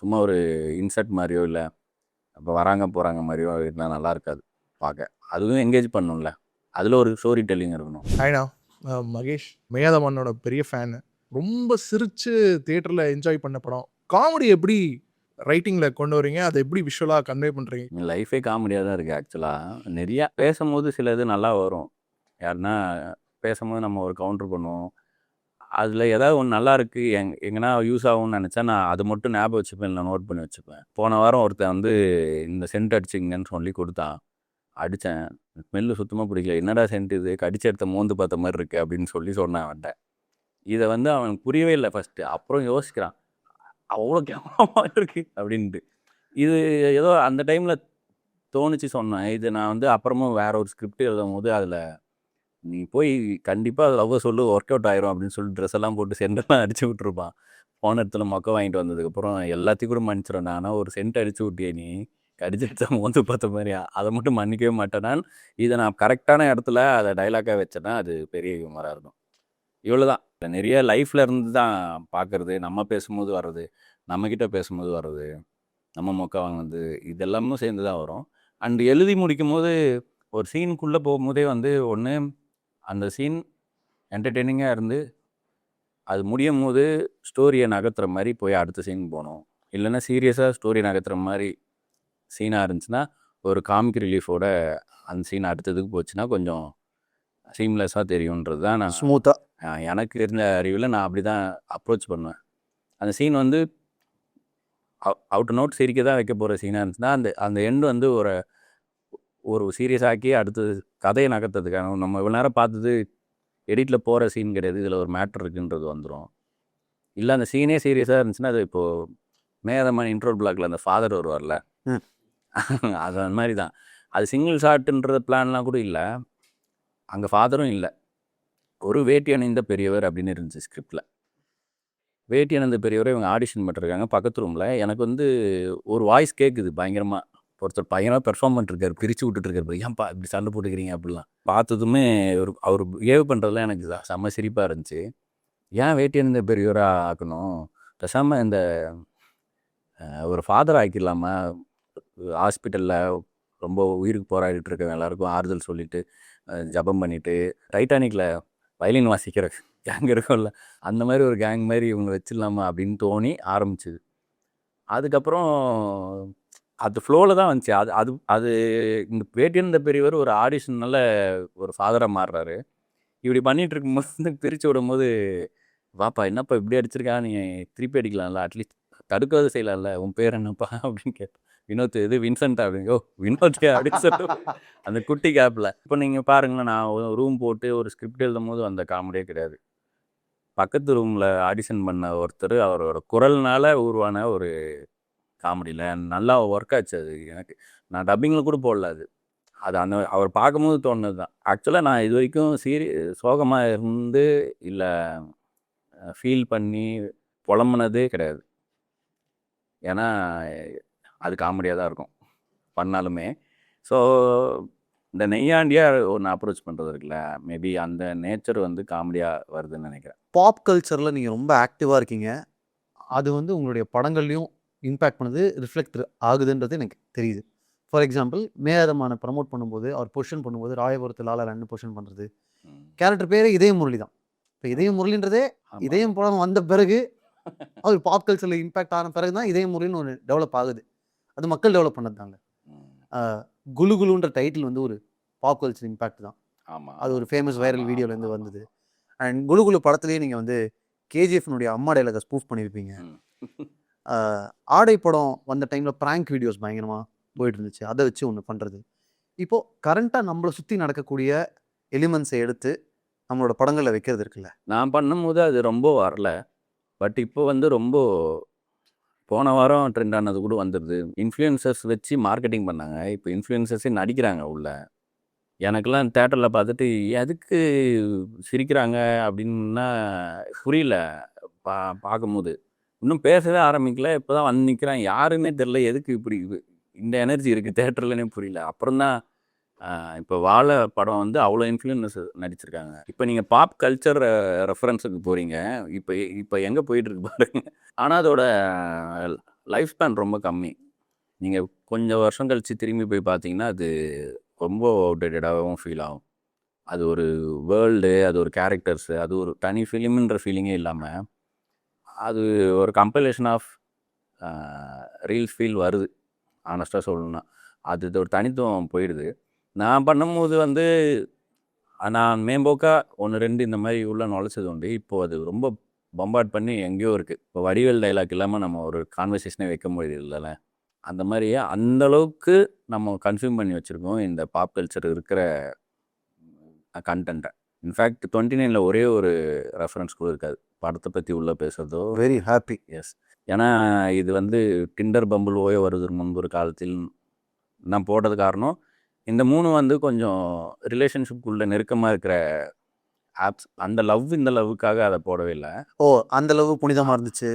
சும்மா ஒரு இன்சர்ட் மாதிரியோ இல்லை அப்போ வராங்க போகிறாங்க மாதிரியோ இருந்தால் நல்லா இருக்காது பார்க்க. அதுவும் என்கேஜ் பண்ணணும்ல, அதில் ஒரு ஸ்டோரி டெல்லிங் இருக்கணும். ஹாய்ண்ணா, மகேஷ் மேயாதமன்னோட பெரிய ஃபேனு. ரொம்ப சிரிச்சு தியேட்டரில் என்ஜாய் பண்ண படம். காமெடி எப்படி ரைட்டிங்கில் கொண்டு வரீங்க? அதை எப்படி விஷுவலாக கன்வே பண்ணுறீங்க? என் லைஃபே காமெடியாக தான் இருக்குது ஆக்சுவலாக. நிறையா பேசும்போது சில இது நல்லா வரும். யாருன்னா பேசும்போது நம்ம ஒரு கவுண்டர் பண்ணுவோம். அதில் ஏதாவது ஒன்று நல்லா இருக்குது எங்கன்னா யூஸ் ஆகும்னு நினச்சா நான் அது மட்டும் ஞாபகம் வச்சுப்பேன், இல்லை நோட் பண்ணி வச்சுப்பேன். போன வாரம் ஒருத்தன் வந்து இந்த சென்ட் அடிச்சிங்கன்னு சொல்லி கொடுத்தான். அடித்தேன். ஸ்மெல்லு சுத்தமாக பிடிக்கல. என்னடா சென்ட் இது, கடிச்சு எடுத்த மோந்து பார்த்த மாதிரி இருக்குது அப்படின்னு சொன்னேன் அவன்கிட்ட. இதை வந்து அவனுக்கு புரியவே இல்லை ஃபஸ்ட்டு. அப்புறம் யோசிக்கிறான், அவ்வளோ கேவலமாக இருக்குது அப்படின்ட்டு. இது ஏதோ அந்த டைமில் தோணுச்சு சொன்னேன். இது நான் வந்து அப்புறமும் வேற ஒரு ஸ்கிரிப்ட் எழுதும் போது அதில் நீ போய் கண்டிப்பாக லவ்வை சொல்லு, ஒர்க் அவுட் ஆயிரும் அப்படின்னு சொல்லி ட்ரெஸ் எல்லாம் போட்டு சென்டெல்லாம் அடிச்சு விட்ருப்பான். போன இடத்துல மொக்க வாங்கிட்டு வந்ததுக்கப்புறம் எல்லாத்தையும் கூட மன்னிச்சிடும். ஆனால் ஒரு சென்ட் அடிச்சு விட்டியே நீ, கடிச்சு மோந்து பார்த்த மாதிரி, அதை மட்டும் மன்னிக்கவே மாட்டேனான். இதை நான் கரெக்டான இடத்துல அதை டைலாக்காக வச்சேன்னா அது பெரிய ஹியூமராக இருக்கும். இவ்வளோதான். நிறைய லைஃப்பில் இருந்து தான் பார்க்குறது, நம்ம பேசும்போது வர்றது, நம்மக்கிட்ட பேசும்போது வர்றது, நம்ம மொக்க வாங்கினது, இதெல்லாமும் சேர்ந்து தான் வரும். அண்ட் எழுதி முடிக்கும் போது ஒரு சீனுக்குள்ளே போகும்போதே வந்து ஒன்று அந்த சீன் என்டர்டெய்னிங்காக இருந்து அது முடியும் போது ஸ்டோரியை நகர்த்துற மாதிரி போய் அடுத்த சீன் போகணும். இல்லைன்னா சீரியஸாக ஸ்டோரி நகர்த்துற மாதிரி சீனாக இருந்துச்சுன்னா ஒரு காமிக் ரிலீஃபோட அந்த சீன் அடுத்ததுக்கு போச்சுன்னா கொஞ்சம் சீம்லெஸ்ஸாக தெரியுன்றது தான் நான் ஸ்மூத்தாக எனக்கு இருந்த அறிவில் நான் அப்படி தான் அப்ரோச் பண்ணுவேன். அந்த சீன் வந்து அவுட் நோட் சிரிக்க தான் வைக்க போகிற சீனாக இருந்துச்சுன்னா அந்த அந்த எண்டு வந்து ஒரு சீரியஸ் ஆக்கி அடுத்தது கதையை நகர்த்ததுக்கான நம்ம இவ்வளோ நேரம் பார்த்தது எடிட்டில் போகிற சீன் கிடையாது, இதில் ஒரு மேட்ரு இருக்குன்றது வந்துடும். இல்லை அந்த சீனே சீரியஸாக இருந்துச்சுன்னா அது இப்போது மேதமான இன்ட்ரோல் பிளாக்ல அந்த ஃபாதர் வருவார்ல, அது அந்த மாதிரி தான். அது சிங்கிள் ஷாட்டுன்ற பிளான்லாம் கூட இல்லை, அங்கே ஃபாதரும் இல்லை, ஒரு வேட்டி அணிந்த பெரியவர் அப்படின்னு இருந்துச்சு ஸ்கிரிப்டில். வேட்டி அணிந்த பெரியவரை இவங்க ஆடிஷன் பண்ணிருக்காங்க பக்கத்து ரூமில். எனக்கு வந்து ஒரு வாய்ஸ் கேட்குது பயங்கரமாக, ஒருத்தர் பயங்கரமாக பெர்ஃபார்ம் பண்ணிருக்காரு, பிரித்து விட்டுட்டுருக்காரு, ஏன்ப்பா இப்படி சண்டை போட்டுக்கிறீங்க அப்படிலாம். பார்த்ததுமே அவர் பிஹேவ் பண்ணுறதுலாம் எனக்கு செம்ம சிரிப்பாக இருந்துச்சு. ஏன் வேட்டி அணிந்த பெரியவராக ஆக்கணும், பேசாமல் இந்த ஒரு ஃபாதர் ஆக்கிடலாமா, ஹாஸ்பிட்டலில் ரொம்ப உயிருக்கு போராடிட்டு இருக்கவங்க எல்லாருக்கும் ஆறுதல் சொல்லிவிட்டு ஜபம் பண்ணிவிட்டு டைட்டானிக்கில் வயலின் வாசிக்கிற கேங் இருக்கும்ல, அந்த மாதிரி ஒரு கேங் மாதிரி இவங்க வச்சிடலாமா அப்படின்னு தோணி ஆரம்பிச்சுது. அதுக்கப்புறம் அது ஃப்ளோவில் தான் வந்துச்சு. அது அது அது இந்த வேட்டியிருந்த பெரியவர் ஒரு ஆடிஷனால் ஒரு ஃபாதராக மாறுறாரு. இப்படி பண்ணிகிட்டு இருக்கும்போது பிரித்து விடும்போது, வாப்பா என்னப்பா இப்படி அடிச்சிருக்கா, நீ திருப்பி அடிக்கலாம்ல, அட்லீஸ்ட் தடுக்கிறது செய்யலாம்ல, உன் பேர் என்னப்பா அப்படின்னு கேட்பேன். வினோத் இது வின்சென்ட் அப்படிங்க, ஓ வினோத் அப்படின்னு சொல்லிட்டு அந்த குட்டி கேப்பில். இப்போ நீங்கள் பாருங்களேன், நான் ரூம் போட்டு ஒரு ஸ்கிரிப்ட் எழுதும் போது அந்த காமெடியே கிடையாது. பக்கத்து ரூமில் ஆடிஷன் பண்ண ஒருத்தர் அவரோட குரல்னால உருவான ஒரு காமெடியில் நல்லா ஒர்க் ஆச்சு. அது எனக்கு நான் டப்பிங்கில் கூட போடல. அது அந்த அவர் பார்க்கும்போது தோணுது தான். ஆக்சுவலாக நான் இது வரைக்கும் சோகமாக இருந்து இல்லை ஃபீல் பண்ணி புலம்புனதே கிடையாது. ஏன்னா அது காமெடியாக தான் இருக்கும் பண்ணாலுமே. ஸோ இந்த நெய்யாண்டியாக ஒன்று அப்ரோச் பண்ணுறது இருக்குல்ல, மேபி அந்த நேச்சர் வந்து காமெடியாக வருதுன்னு நினைக்கிறேன். பாப் கல்ச்சரில் நீங்கள் ரொம்ப ஆக்டிவாக இருக்கீங்க. அது வந்து உங்களுடைய படங்கள்லையும் இம்பேக்ட் பண்ணுது, ரிஃப்ளெக்ட் ஆகுதுன்றது எனக்கு தெரியுது. ஃபார் எக்ஸாம்பிள் மேயாதமான ப்ரமோட் பண்ணும்போது, அவர் பொசிஷன் பண்ணும்போது ராயபுரத்து லாலா பொசிஷன் பண்ணுறது, கேரக்டர் பேரே இதயம் முரளி தான். இப்போ இதயம் முரளின்றதே இதயம் படம் வந்த பிறகு அவர் பாப் கல்ச்சரில் இம்பேக்ட் ஆன பிறகு தான் இதயம் முரளின்னு ஒன்று டெவலப் ஆகுது. அது மக்கள் டெவலப் பண்ணது தாங்க. குலு குலுன்ற டைட்டில் வந்து ஒரு பாப் கல்ச்சர் இம்பேக்ட் தான். ஆமாம், அது ஒரு ஃபேமஸ் வைரல் வீடியோலேருந்து வந்தது. அண்ட் குலு குலு படத்துலேயே நீங்கள் வந்து கேஜிஎஃப்னுடைய அம்மா டைலாக ஸ்பூஃப் பண்ணியிருப்பீங்க. ஆடை படம் வந்த டைமில் ப்ராங்க் வீடியோஸ் பயங்கரமாக போயிட்டு இருந்துச்சு, அதை வச்சு ஒன்று பண்ணுறது. இப்போது கரண்ட்டாக நம்மளை சுற்றி நடக்கக்கூடிய எலிமெண்ட்ஸை எடுத்து நம்மளோட படங்களில் வைக்கிறது இருக்குல்ல. நான் பண்ணும்போது அது ரொம்ப வரல. பட் இப்போ வந்து ரொம்ப போன வாரம் ட்ரெண்ட் ஆனது கூட வந்துடுது. இன்ஃப்ளூயன்சர்ஸ் வச்சு மார்க்கெட்டிங் பண்ணாங்க. இப்போ இன்ஃப்ளூயன்சர்ஸே நடிக்கிறாங்க உள்ள. எனக்கெல்லாம் தேட்டரில் பார்த்துட்டு எதுக்கு சிரிக்கிறாங்க அப்படின்னா புரியல. பார்க்கும்போது இன்னும் பேசவே ஆரம்பிக்கல. இப்போ தான் வந்து நிற்கிறான், யாருன்னே தெரில. எதுக்கு இப்படி இந்த எனர்ஜி இருக்குது தேட்டர்லனே புரியல. அப்புறம் தான் இப்போ வாழை படம் வந்து அவ்வளோ இன்ஃப்ளூயன்சர் நடிச்சிருக்காங்க. இப்போ நீங்கள் பாப் கல்ச்சர் ரெஃபரன்ஸுக்கு போகிறீங்க. இப்போ இப்போ எங்கே போயிட்டுருக்கு பாருங்க. ஆனால் அதோட லைஃப் ஸ்பேன் ரொம்ப கம்மி. நீங்கள் கொஞ்சம் வருஷம் கழித்து திரும்பி போய் பார்த்தீங்கன்னா அது ரொம்ப அவுடேட்டடாகவும் ஃபீல் ஆகும். அது ஒரு வேர்ல்டு, அது ஒரு கேரக்டர்ஸு, அது ஒரு தனி ஃபிலிம்ன்ற ஃபீலிங்கே இல்லாமல் அது ஒரு கம்பைலேஷன் ஆஃப் ரீல்ஸ் ஃபீல் வருது. ஆனஸ்ட்டாக சொல்லணும்னா அது ஒரு தனித்துவம் போயிடுது. நான் பண்ணும்போது வந்து நான் மேம்போக்கா 1, 2 இந்த மாதிரி உள்ள நுழைச்சது உண்டு. இப்போது அது ரொம்ப பம்பார்ட் பண்ணி எங்கேயோ இருக்குது. இப்போ வடிவேல் டைலாக் இல்லாமல் நம்ம ஒரு கான்வர்சேஷனே வைக்க முடியுது இல்லைல்ல. அந்த மாதிரி அந்தளவுக்கு நம்ம கன்சியூம் பண்ணி வச்சுருக்கோம் இந்த பாப் கல்ச்சர் இருக்கிற கண்டென்ட்டை. இன்ஃபேக்ட் 29ல் ஒரே ஒரு ரெஃபரன்ஸ் கூட இருக்காது படத்தை பற்றி உள்ளே பேசுகிறதோ. Very happy. எஸ். ஏன்னா இது வந்து டிண்டர் பம்பிள் ஓய வருவதற்கு முன்பு ஒரு காலத்தில் நான் போட்டது காரணம் இந்த 3 வந்து கொஞ்சம் ரிலேஷன்ஷிப்புக்குள்ளே நெருக்கமாக இருக்கிற ஆப்ஸ். அந்த லவ் இந்த லவ்வுக்காக அதை போடவே இல்லை. ஓ, அந்த லவ் புனிதமாக இருந்துச்சு.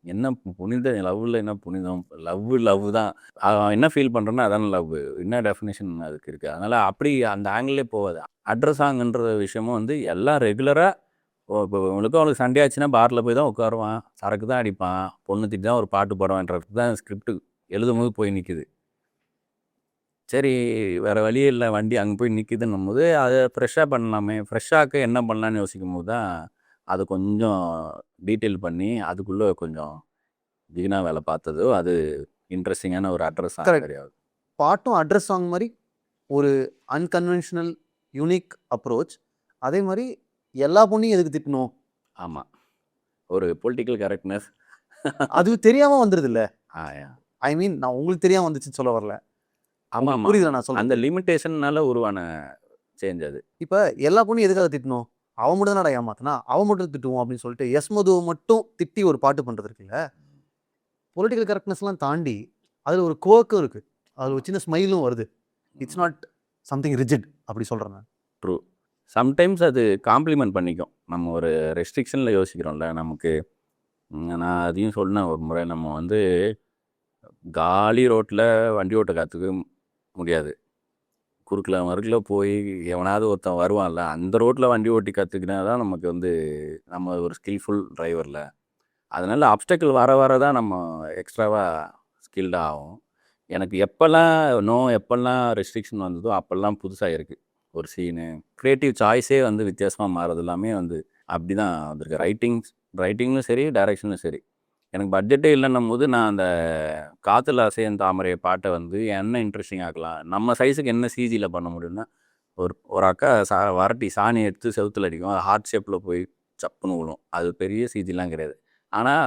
என்ன புனித லவ்வில் என்ன புனிதம்? லவ் தான். என்ன ஃபீல் பண்ணுறேன்னா அதான லவ். என்ன டெஃபினேஷன் அதுக்கு இருக்குது. அதனால் அப்படி அந்த ஆங்கிளே போகாது. அட்ரஸ் சாங்குன்ற விஷயமும் வந்து எல்லாம் ரெகுலராக இப்போ அவனுக்கு சண்டே ஆச்சுன்னா பாரில் போய் தான் உட்காருவான், சரக்கு தான் அடிப்பான், பொண்ணு திட்டி தான் ஒரு பாட்டு போடுவான்றது தான் ஸ்கிரிப்ட் எழுதும் போது போய் நிற்கிது. சரி வேறு வழியே இல்லை, வண்டி அங்கே போய் நிற்கிதுன்னும் போது அதை ஃப்ரெஷ்ஷாக பண்ணலாமே, ஃப்ரெஷ்ஷாக்க என்ன பண்ணலான்னு யோசிக்கும் போது தான் அதை கொஞ்சம் டீட்டெயில் பண்ணி அதுக்குள்ளே கொஞ்சம் வீணா வேலை பார்த்ததோ அது இன்ட்ரெஸ்டிங்கான ஒரு அட்ரஸ் சாங் Correct. கிடையாது. பாட்டும் அட்ரஸ் சாங் மாதிரி ஒரு அன்கன்வென்ஷனல் யூனிக் அப்ரோச். அதே மாதிரி எல்லா பொண்ணையும் எதுக்கு திட்டணும், ஆமாம், ஒரு பொலிட்டிக்கல் கரெக்ட்னஸ். அது தெரியாமல் வந்துடுது இல்லை. ஆயா ஐ மீன் நான் உங்களுக்கு தெரியாமல் வந்துச்சுன்னு சொல்ல வரல. ஆமாம் ஆமாம், புரியுதுல நான் அந்த சொல்கிறேன். லிமிட்டேஷன்னால உருவான சேஞ்ச் அது. இப்போ எல்லா பொண்ணையும் எதுக்காக திட்டணும், அவன் மட்டும் தானடா ஏமாத்தினா, அவன் மட்டும் திட்டுவோம் அப்படின்னு சொல்லிட்டு எஸ் மதுவை மட்டும் திட்டி ஒரு பாட்டு பண்ணுறது இருக்குல்ல. பொலிட்டிக்கல் கரெக்ட்னஸ்லாம் தாண்டி அதில் ஒரு கோக்கும் இருக்குது, அதில் ஒரு சின்ன ஸ்மைலும் வருது. இட்ஸ் நாட் சம்திங் ரிஜிட் அப்படி சொல்கிறேன் நான். ட்ரூ. சம்டைம்ஸ் அது காம்ப்ளிமெண்ட் பண்ணிக்கும். நம்ம ஒரு ரெஸ்ட்ரிக்ஷனில் யோசிக்கிறோம்ல நமக்கு. நான் அதையும் சொன்னேன் ஒரு முறை. நம்ம வந்து காலி ரோட்டில் வண்டி ஓட்ட கற்றுக்க முடியாது. குறுக்கில் மறுக்கில் போய் எவனாவது ஒருத்தன் வருவான்ல, அந்த ரோட்டில் வண்டி ஓட்டி கற்றுக்கினா தான் நமக்கு வந்து நம்ம ஒரு ஸ்கில்ஃபுல் டிரைவரில். அதனால் அப்டக்கிள் வர வர தான் நம்ம எக்ஸ்ட்ராவாக ஸ்கில்டாக ஆகும். எனக்கு எப்போல்லாம் ரெஸ்ட்ரிக்ஷன் வந்ததோ அப்போல்லாம் புதுசாக இருக்குது ஒரு சீனு. க்ரியேட்டிவ் சாய்ஸே வந்து வித்தியாசமாக மாறுறது எல்லாமே வந்து அப்படி தான் வந்திருக்கு. ரைட்டிங்லும் சரி, டைரக்ஷனும் சரி. எனக்கு பட்ஜெட்டே இல்லைன்னும் போது நான் அந்த காற்றுல அசையும் தாமரை பாட்டை வந்து என்ன இன்ட்ரெஸ்டிங் ஆக்கலாம், நம்ம சைஸுக்கு என்ன சிஜியில் பண்ண முடியும்னா, ஒரு அக்கா வரட்டி சாணி எடுத்து செவுத்துல அடிக்கும், அது ஹார்ட் ஷேப்பில் போய் சப்புன்னு விழும். அது பெரிய சிஜிலாம் கிடையாது. ஆனால்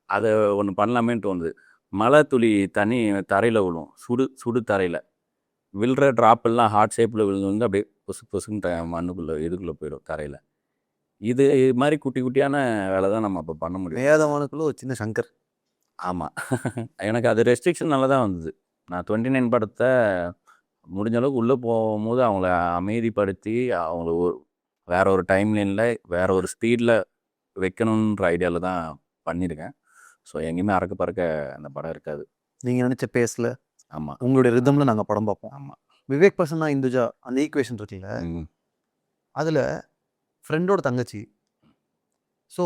அதை ஒன்று பண்ணலாமேன்னு தோணுது. மழை துளி தண்ணி தரையில் விழும், சுடு தரையில் விழுற ட்ராப்பெல்லாம் ஹார்ட் ஷேப்பில் விழுந்து அப்படியே பொசுன்னு மண்ணுக்குள்ளே இதுக்குள்ளே போயிடும் தரையில். இது மாதிரி குட்டி குட்டியான வேலை தான் நம்ம அப்போ பண்ண முடியும். வேதவானுக்குள்ள ஒரு சின்ன சங்கர். ஆமாம், எனக்கு அது ரெஸ்ட்ரிக்ஷன் நல்லா தான் வந்தது. நான் 29 படத்தை முடிஞ்ச அளவுக்கு உள்ளே போகும்போது அவங்கள அமைதிப்படுத்தி அவங்கள வேற ஒரு டைம்லைனில் வேற ஒரு ஸ்பீடில் வைக்கணுன்ற ஐடியாவில் தான் பண்ணியிருக்கேன். ஸோ எங்கேயுமே அறக்க பறக்க அந்த படம் இருக்காது. நீங்கள் நினச்ச பேஸில் ஆமாம் உங்களுடைய ரிதமில் நாங்கள் படம் பார்ப்போம். ஆமாம். விவேக் பர்சனா இந்துஜா அந்த ஈக்குவேஷன் இருக்குல்ல, அதில் ஃப்ரெண்டோட தங்கச்சி, ஸோ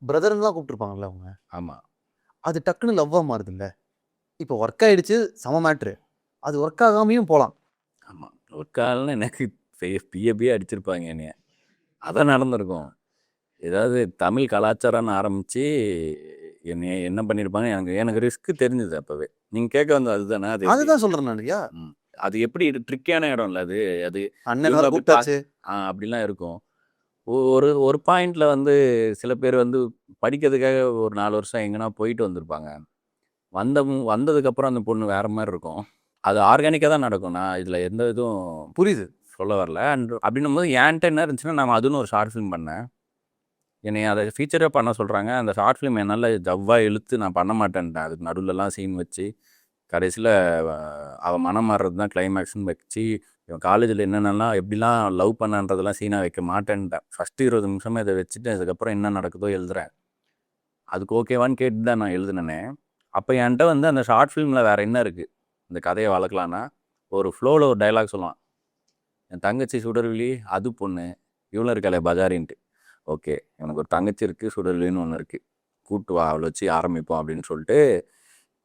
பிரதர்னு தான் கூப்பிட்டுருப்பாங்கல்ல அவங்க. ஆமாம் அது டக்குன்னு லவ்வாக மாறுதுல்ல. இப்போ ஒர்க் ஆகிடுச்சு, சம மேட்ரு. அது ஒர்க் ஆகாமையும் போகலாம். ஆமாம். ஒரு காலம் எனக்கு பிஏ அடிச்சிருப்பாங்க என்னைய. அதான் நடந்திருக்கும். ஏதாவது தமிழ் கலாச்சாரம்னு ஆரம்பித்து என்னைய என்ன பண்ணியிருப்பாங்க, எனக்கு ரிஸ்க்கு தெரிஞ்சுது அப்போவே. நீங்கள் கேட்க வந்தது அதுதானே? அதுதான் சொல்கிறேன் நான். ஐயா அது எப்படி ட்ரிக்கியான இடம் இல்லை அது. அது அண்ணன் வேற கூப்பிட்டாச்சு. அப்படிலாம் இருக்கும். ஒரு ஒரு பாயிண்ட்ல வந்து சில பேர் வந்து படிக்கிறதுக்காக ஒரு 4 வருஷம் எங்கன்னா போயிட்டு வந்திருப்பாங்க. வந்ததுக்கப்புறம் அந்த பொண்ணு வேற மாரி இருக்கும். அது ஆர்கானிக்கா தான் நடக்கும். நான் இதில எந்த இதுவும் புரியுது. சொல்ல வரல. அப்படின்னும்போது என்ட்ட என்ன இருந்துச்சுன்னா, நான் அதுன்னு ஒரு ஷார்ட் ஃபிலிம் பண்ணேன். என்னைய அத ஃபீச்சரே பண்ண சொல்றாங்க. அந்த ஷார்ட் ஃபிலிம் என்னால ஜவ்வா இழுத்து நான் பண்ண மாட்டேன்ட்டேன். அதுக்கு நடுவுலலாம் சீன் வச்சு, கடைசியில அவ மனம் மாறுறது தான் கிளைமேக்ஸ்ன்னு வச்சு, இவன் காலேஜில என்னென்னலாம் எப்படிலாம் லவ் பண்ணான்றதெல்லாம் சீனா வைக்க மாட்டேன்ட்டேன். ஃபர்ஸ்ட்டு 20 நிமிஷமே இத வச்சுட்டு, அதுக்கப்புறம் என்ன நடக்குதோ எழுதுறேன். அதுக்கு ஓகேவான்னு கேட்டு தான் நான் எழுதுனனே. அப்ப என்ட்ட வந்து அந்த ஷார்ட் ஃபிலிம்ல வேற என்ன இருக்கு? இந்த கதைய வளர்க்கலான்னா, ஒரு ஃப்ளோல ஒரு டயலாக் சொல்லுவான். என் தங்கச்சி சுடர்விழி, அது பொண்ணு. இவளும் இருக்காளே பஜாரின்ட்டு. ஓகே. எனக்கு ஒரு தங்கச்சி இருக்கு, சுடர்விழின்னு ஒண்ணு இருக்கு. கூட்டு வா, அவள வச்சு ஆரம்பிப்போம் அப்படின்னு சொல்லிட்டு,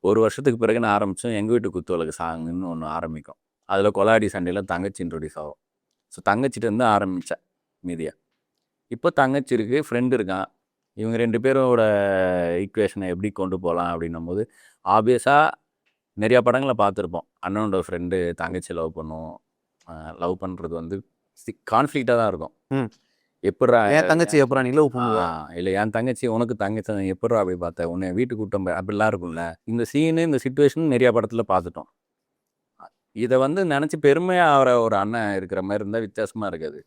1 வருஷத்துக்கு பிறகு நான் ஆரம்பிச்சோம். எங்க வீட்டு குத்துவிளக்கு சாங்குன்னு ஒண்ணு ஆரம்பிக்கும். அதுல கொலாடி சண்டையில தங்கச்சி இன்ட்ரோடியூஸ் ஆகும். ஸோ தங்கச்சிட்டருந்து ஆரம்பிச்சேன் மீதிய. இப்போ தங்கச்சி இருக்கு, ஃப்ரெண்ட் இருக்கான். இவங்க 2 பேரோட ஈக்குவேஷன எப்படி கொண்டு போலாம் அப்படின்னும்போது, ஆப்வியஸா நெறைய படங்கள பார்த்துருப்போம். அண்ணனோட ஃப்ரெண்டு தங்கச்சிய லவ் பண்ணும். லவ் பண்றது வந்து கான்ஃப்ளிக்ட்டா தான் இருக்கும். ம். எப்புட்றா என் தங்கச்சி எப்புட்றா நீ லவ் ஆ பண்ணுவ? இல்ல என் தங்கச்சி உனக்கு தங்கச்சி எப்புட்றா அப்படி பார்த்த? உன்னைய வீட்டுக்கு கூட்டிட்டு போய் அப்படிலாம் இருக்கும்ல. இந்த சீனு, இந்த சிச்சுவேஷன் நெறைய படத்துல பார்த்துட்டோம். இத வந்து நெனச்சு பெருமையா ஆவுற ஒரு அண்ணன் இருக்கிற மாரி இருந்தா வித்தியாசமா இருக்காது.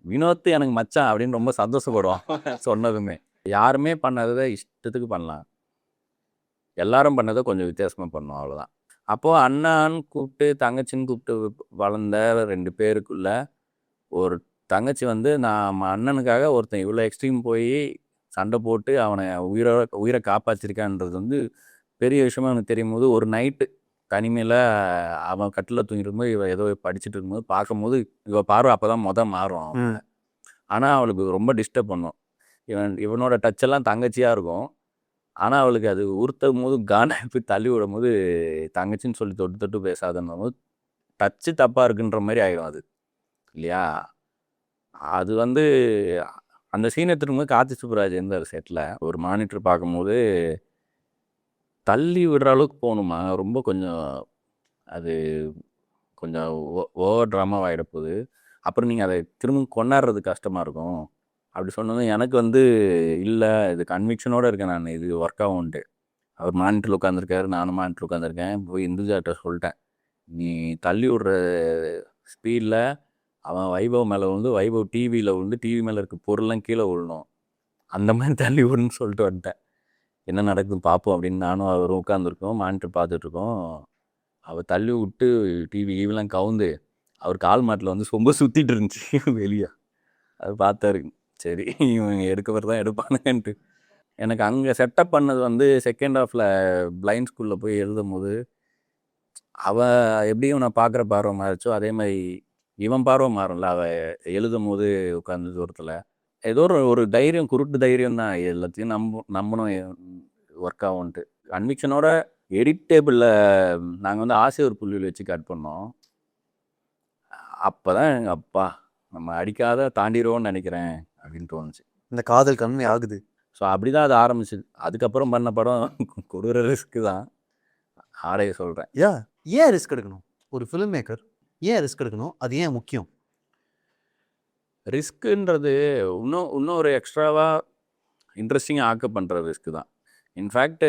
வினோத் எனக்கு மச்சான் அப்படின்னு ரொம்ப சந்தோஷப்படுவான் சொன்னதுமே. யாருமே பண்ணாதத இஷ்டத்துக்கு பண்ணலாம். எல்லாரும் பண்ணத கொஞ்சம் வித்தியாசமா பண்ணணும் அவ்வளோதான். அப்போ அண்ணான்னு கூப்பிட்டு, தங்கச்சின்னு கூப்பிட்டு வளர்ந்த 2 பேருக்குள்ள ஒரு தங்கச்சி வந்து நான் அண்ணனுக்காக ஒருத்தன் இவ்வளோ எக்ஸ்ட்ரீம் போய் சண்டை போட்டு அவனை உயிரை காப்பாற்றிருக்கான்றது வந்து பெரிய விஷயமா எனக்கு தெரியும்போது, ஒரு நைட்டு தனிமையில் அவன் கட்டில் தூங்கிட்டு இருக்கும்போது இவ ஏதோ படிச்சுட்டு இருக்கும்போது பார்க்கும்போது இவ பார்வை அப்போ தான் மாறும் அவன். ம். ஆனால் அவளுக்கு ரொம்ப டிஸ்டர்ப் பண்ணும். இவனோட டச்செல்லாம் தங்கச்சியாக இருக்கும். ஆனால் அவளுக்கு அது உறுத்தும்போது காண்டா போய் தள்ளி விடும்போது தங்கச்சின்னு சொல்லி தொட்டு தொட்டு பேசாதன்னும் போது டச்சு தப்பாக இருக்குன்ற மாதிரி ஆயிடும் அது இல்லையா? அது வந்து அந்த சீன் எடுத்துட்டு கார்த்தி சுப்புராஜ் இருந்தார் செட்டில். ஒரு மானிட்டர் பார்க்கும்போது தள்ளி விடுற அளவுக்கு போகணுமா? ரொம்ப கொஞ்சம் அது கொஞ்சம் ஓவர் ட்ராமாவாகிட போகுது. அப்புறம் நீங்கள் அதை திரும்ப கொண்டாடுறது கஷ்டமாக இருக்கும். அப்படி சொன்னதும் எனக்கு வந்து இல்லை இது கன்விக்ஷனோடு இருக்கேன் நான் இது ஒர்க் ஆகும்ன்ட்டு. அவர் மானிட்டரில் உட்காந்துருக்காரு, நானும் மானிட்டர் உட்காந்துருக்கேன். போய் இந்துஜாட்ட சொல்லிட்டேன். நீ தள்ளி விடுற ஸ்பீடில் அவன் வைபவ் மேலே விழுந்து வைபவ் டிவியில் விழுந்து டிவி மேலே இருக்க பொருள்லாம் கீழே விழணும். அந்த மாதிரி தள்ளி விடுன்னு சொல்லிட்டு வந்துட்டேன். என்ன நடக்குதுன்னு பார்ப்போம் அப்படின்னு நானும் அவரும் உட்காந்துருக்கோம். மானிட்டர் பார்த்துட்ருக்கோம். அவள் தள்ளி விட்டு டிவி ஈவெலாம் கவுந்து அவர் கால் மாட்டில் வந்து ரொம்ப சுற்றிட்டு இருந்துச்சு வெளியே. அது பார்த்தாரு. சரி இவங்க எடுக்கவர் தான் எடுப்பானுங்கன்ட்டு. எனக்கு அங்கே செட்டப் பண்ணது வந்து செகண்ட் ஹாஃபில் பிளைண்ட் ஸ்கூலில் போய் எழுதும்போது அவள் எப்படியும் நான் பார்க்குற பார்வை மாறிச்சோ அதே மாதிரி இவன் பார்வை மாறும்ல. அவள் எழுதும் போது உட்காந்து தூரத்தில் ஏதோ ஒரு தைரியம், குருட்டு தைரியம் தான் எல்லாத்தையும் நம்பணும் ஒர்க் ஆகும்ன்ட்டு. கன்விக்ஷனோட எடிட் டேபிளில் நாங்கள் வந்து ஆசிரியர் புள்ளியில் வச்சு கட் பண்ணோம். அப்போ தான் எங்கள் அப்பா நம்ம அடிக்காத தாண்டிடுவோன்னு நினைக்கிறேன் அப்படின்னு தோணுச்சு. இந்த காதல் கண்மை ஆகுது. ஸோ அப்படி தான் அது ஆரம்பிச்சுது. அதுக்கப்புறம் பண்ண படம் கொடுக்குற ரிஸ்க்கு தான் ஆடையை சொல்கிறேன். ஏன் ரிஸ்க் எடுக்கணும்? ஒரு ஃபிலிம் மேக்கர் ஏன் ரிஸ்க் எடுக்கணும்? அது ஏன் முக்கியம்? ரிஸ்க்குன்றது இன்னும் ஒரு எக்ஸ்ட்ராவாக இன்ட்ரெஸ்டிங்காக ஆக்க பண்ணுற ரிஸ்க்கு தான். இன்ஃபேக்ட்டு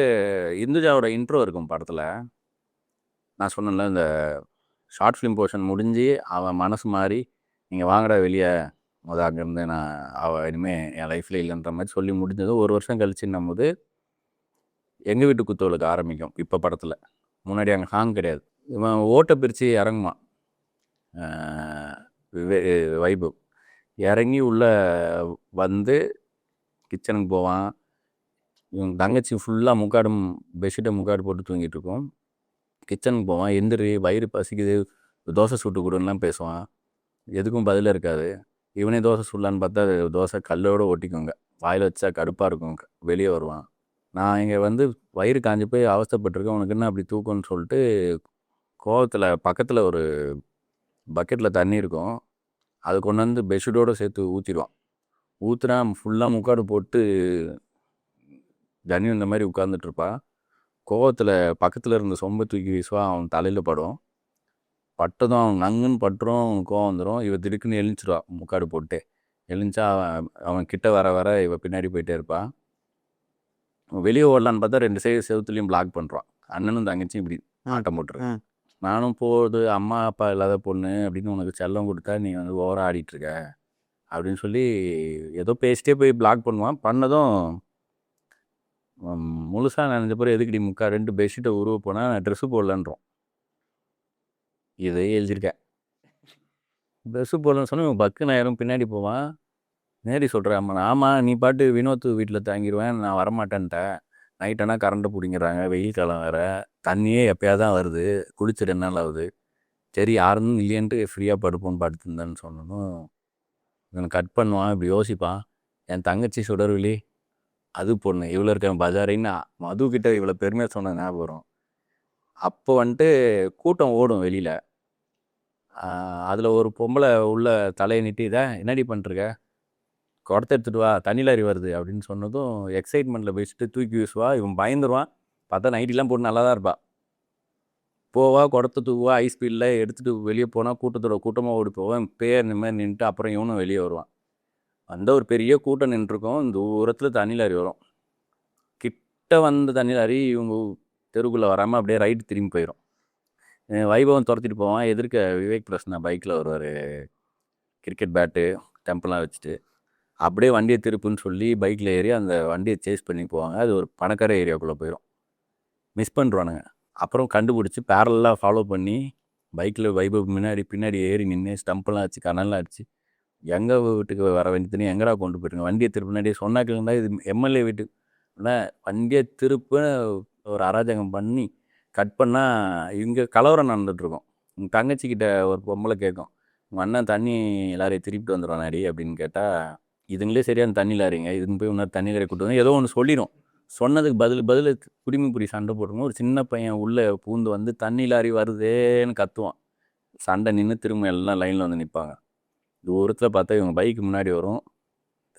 இந்துஜாவோட இன்ட்ரோ இருக்கும் படத்தில். நான் சொன்னேன்ல இந்த ஷார்ட் ஃபிலிம் போர்ஷன் முடிஞ்சு அவன் மனசு மாறி நீங்கள் வாங்கடா வெளியே அங்கேருந்து நான் அவள் இனிமேல் என் லைஃப்பில் இல்லைன்ற மாதிரி சொல்லி முடிஞ்சது 1 வருஷம் கழிச்சுன்னும் போது எங்கள் வீட்டு குத்துவிளக்கு ஆரம்பிக்கும் இப்போ படத்தில். முன்னாடி அங்கே சாங் கிடையாது. இவன் ஓட்டை பிரித்து இறங்குவான் வைபவ். இறங்கி உள்ளே வந்து கிச்சனுக்கு போவான். இவன் தங்கச்சி ஃபுல்லாக பெட்ஷீட்டை முக்காடு போட்டு தூங்கிட்டு இருக்கும். கிச்சனுக்கு போவான். எந்திரி வயிறு பசிக்குது தோசை சுட்டு கொடுன்னுலாம் பேசுவான். எதுக்கும் பதில் இருக்காது. இவனே தோசை சுடலான்னு பார்த்தா தோசை கல்லோடு ஒட்டிக்குங்க. வாயில் வச்சா கடுப்பாக இருக்கும். வெளியே வருவான். நான் இங்கே வந்து வயிறு காஞ்சி போய் அவஸ்தைப்பட்டிருக்கேன், உனக்கு என்ன அப்படி தூக்கம்னு சொல்லிட்டு கோவத்தில் பக்கத்தில் ஒரு பக்கெட்டில் தண்ணி இருக்கும். அது கொண்டு வந்து பெட்ஷீட்டோடு சேர்த்து ஊற்றிடுவான். ஊற்றுறான் ஃபுல்லாக முக்காடு போட்டு ஜன்னி இந்த மாதிரி உட்காந்துட்ருப்பா. கோவத்தில் பக்கத்தில் இருந்த சொம்பை தூக்கி வீசுவா. அவன் தலையில் படும். பட்டதும் அவன் நங்குன்னு பட்டுரும், கோவம் வந்துடும். இவ திடுக்குன்னு எழுந்துச்சிடுவா முக்காடு போட்டு. எழுந்துச்சா அவன் கிட்ட வர வர இவ பின்னாடி போயிட்டே இருப்பான். வெளியே ஓடலான்னு பார்த்தா 2 சைடு செவுத்துலையும் பிளாக் பண்ணுறான். அண்ணனும் தங்கச்சியும் இப்படி ஆட்டம் போட்டுரு. நானும் போகுது அம்மா அப்பா இல்லாத பொண்ணு அப்படின்னு உனக்கு செல்லம் கொடுத்தா நீ வந்து ஓவராக ஆடிட்டுருக்க அப்படின்னு சொல்லி ஏதோ பேசிட்டே போய் பிளாக் பண்ணுவான். பண்ணதும் முழுசாக நினைஞ்ச பிறகு எதுக்கடி 2 பெட்ஷீட்டை உருவ போனால் ட்ரெஸ்ஸு போடலன்றோம். இதே எழுதியிருக்கேன். ட்ரெஸ்ஸு போடலன்னு சொன்னால் இவன் பக்கு நேரம் பின்னாடி போவான். நேரி சொல்கிறேன் அம்மா ஆமாம் நீ பாட்டு வினோத் வீட்டில் தங்கிடுவேன் நான் வரமாட்டேன்ட்டேன். நைட்டானா கரண்ட்டை பிடிங்கிறாங்க, வெயில் காலம் வேறு, தண்ணியே எப்போயா தான் வருது, குளிச்சு 2 நாள் ஆகுது. சரி யாருன்னு இல்லையன்ட்டு ஃப்ரீயாக படுப்போன்னு படுத்துருந்தேன்னு சொன்னதும் இவனை கட் பண்ணுவான். இப்படி யோசிப்பான். என் தங்கச்சி சுடர்விழி அது பொண்ணு இவ்வளோ இருக்கேன் பஜாரின்னு மதுக்கிட்ட இவ்வளோ பெருமையாக சொன்ன ஞாபகம் வரும். அப்போ வந்துட்டு கூட்டம் ஓடும் வெளியில். அதில் ஒரு பொம்பளை உள்ள தலையை நீட்டி இதை என்னடி பண்ணிருக்க, குடத்தை எடுத்துட்டு வா தண்ணி லாரி வருது அப்படின்னு சொன்னதும் எக்ஸைட்மெண்ட்டில் வச்சுட்டு தூக்கி வீசுவா. இவன் பயந்துருவான். பார்த்தா நைட்டிலாம் போட்டு நல்லா தான் இருப்பாள். போவா குடத்தை தூக்குவா ஹை ஸ்பீடில் எடுத்துகிட்டு வெளியே போனால் கூட்டத்தோட கூட்டமாக ஓடி போவான். பேர் இந்த மாதிரி நின்றுட்டு அப்புறம் இவனும் வெளியே வருவான். அந்த ஒரு பெரிய கூட்டம் நின்றுருக்கும். தூரத்தில் தண்ணி லாரி வரும். கிட்ட வந்த தண்ணி லாரி இவங்க தெருக்குள்ளே வராமல் அப்படியே ரைட்டு திரும்பி போயிடும். வைபவம் துரத்திட்டு போவான். எதிர்க்க விவேக் பிரசன்னா பைக்கில் வருவார், கிரிக்கெட் பேட்டு டெம்பெல்லாம் வச்சுட்டு. அப்படியே வண்டியை திருப்புன்னு சொல்லி பைக்கில் ஏறி அந்த வண்டியை சேஸ் பண்ணி போவாங்க. அது ஒரு பணக்கார ஏரியாவுக்குள்ளே போயிடும். மிஸ் பண்ணுறானுங்க. அப்புறம் கண்டுபிடிச்சி பேரலாக ஃபாலோ பண்ணி பைக்கில் வைபவ் பின்னாடி ஏறி நின்று ஸ்டம்பெல்லாம் வச்சு கனல்லாம் அடிச்சு எங்கள் வீட்டுக்கு வர வேண்டியதுன்னு எங்கடா கொண்டு போயிருங்க வண்டியை திருப்பினாடியே சொன்னாக்கா இது எம்எல்ஏ வீட்டுக்கு வண்டியை திருப்ப ஒரு அராஜகம் பண்ணி கட் பண்ணால் இங்கே கலவரம் நடந்துகிட்ருக்கோம். உங்கள் தங்கச்சிக்கிட்ட ஒரு பொம்பளை கேட்கும், உங்கள் அண்ணன் தண்ணி லாரியை திருப்பிட்டு வந்துடுவானாடி அப்படின்னு கேட்டால் இதுங்களே சரியான தண்ணி லாரிங்க இதுன்னு போய் இன்னொரு தண்ணி லாரி கூட்டு வந்து ஏதோ ஒன்று சொல்லிடும். சொன்னதுக்கு பதில் குடிமைப்புரி சண்டை போட்டுருங்க. ஒரு சின்ன பையன் உள்ளே பூந்து வந்து தண்ணி லாரி வருதேன்னு கத்துவான். சண்டை நின்று திரும்ப எல்லாம் லைனில் வந்து நிற்பாங்க. தூரத்தில் பார்த்தா இவங்க பைக்கு முன்னாடி வரும்,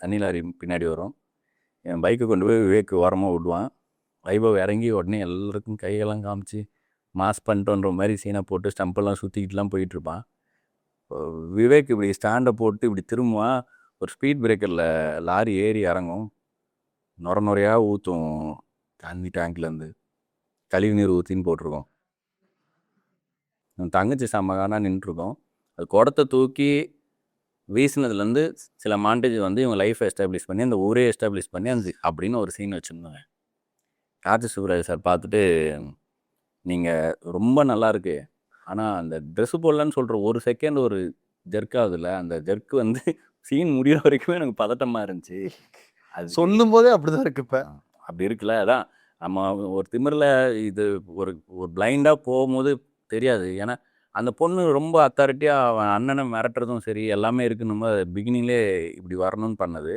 தண்ணி லாரி பின்னாடி வரும். என் பைக்கை கொண்டு போய் விவேக்கு ஓரமாக விடுவான். வைபவ் இறங்கி உடனே எல்லாருக்கும் கையெல்லாம் காமிச்சு மாஸ் பண்ணிட்டோன்ற மாதிரி சீனை போட்டு ஸ்டம்பெல்லாம் சுற்றிக்கிட்டுலாம் போயிட்டுருப்பான். விவேக் இப்படி ஸ்டாண்டை போட்டு இப்படி திரும்புவான். ஒரு ஸ்பீட் பிரேக்கரில் லாரி ஏறி இறங்கும். நுரையாக ஊற்றும் தண்ணி டேங்க்லேருந்து கழிவு நீர் ஊற்றின்னு போட்டிருக்கோம். தங்கச்சி சமகானா நின்றுருக்கோம். அது குடத்தை தூக்கி வீசினதுலேருந்து சில மாண்டேஜ் வந்து இவங்க லைஃப்பை எஸ்டாப்ளிஷ் பண்ணி அந்த ஊரே எஸ்டாப்ளிஷ் பண்ணி அந்த அப்படின்னு ஒரு சீன் வச்சுருந்தாங்க. கார்த்தி சுப்ராஜ் சார் பார்த்துட்டு நீங்கள் ரொம்ப நல்லா இருக்கு, ஆனால் அந்த ட்ரெஸ்ஸு போடலன்னு சொல்கிற ஒரு செகண்ட் ஒரு ஜெர்க் ஆகுதுல்ல, அந்த ஜெர்க்கு வந்து சீன் முடிகிற வரைக்குமே எனக்கு பதட்டமாக இருந்துச்சு. அது சொல்லும் போதே அப்படிதான் இருக்கு. இப்போ அப்படி இருக்குல்ல, அதான் நம்ம ஒரு திமிரில் இது ஒரு பிளைண்டாக போகும்போது தெரியாது. ஏன்னா அந்த பொண்ணு ரொம்ப அத்தாரிட்டியாக அவன் அண்ணனை மிரட்டுறதும் சரி எல்லாமே இருக்குன்னு பிகினிங்லே இப்படி வரணும்னு பண்ணது.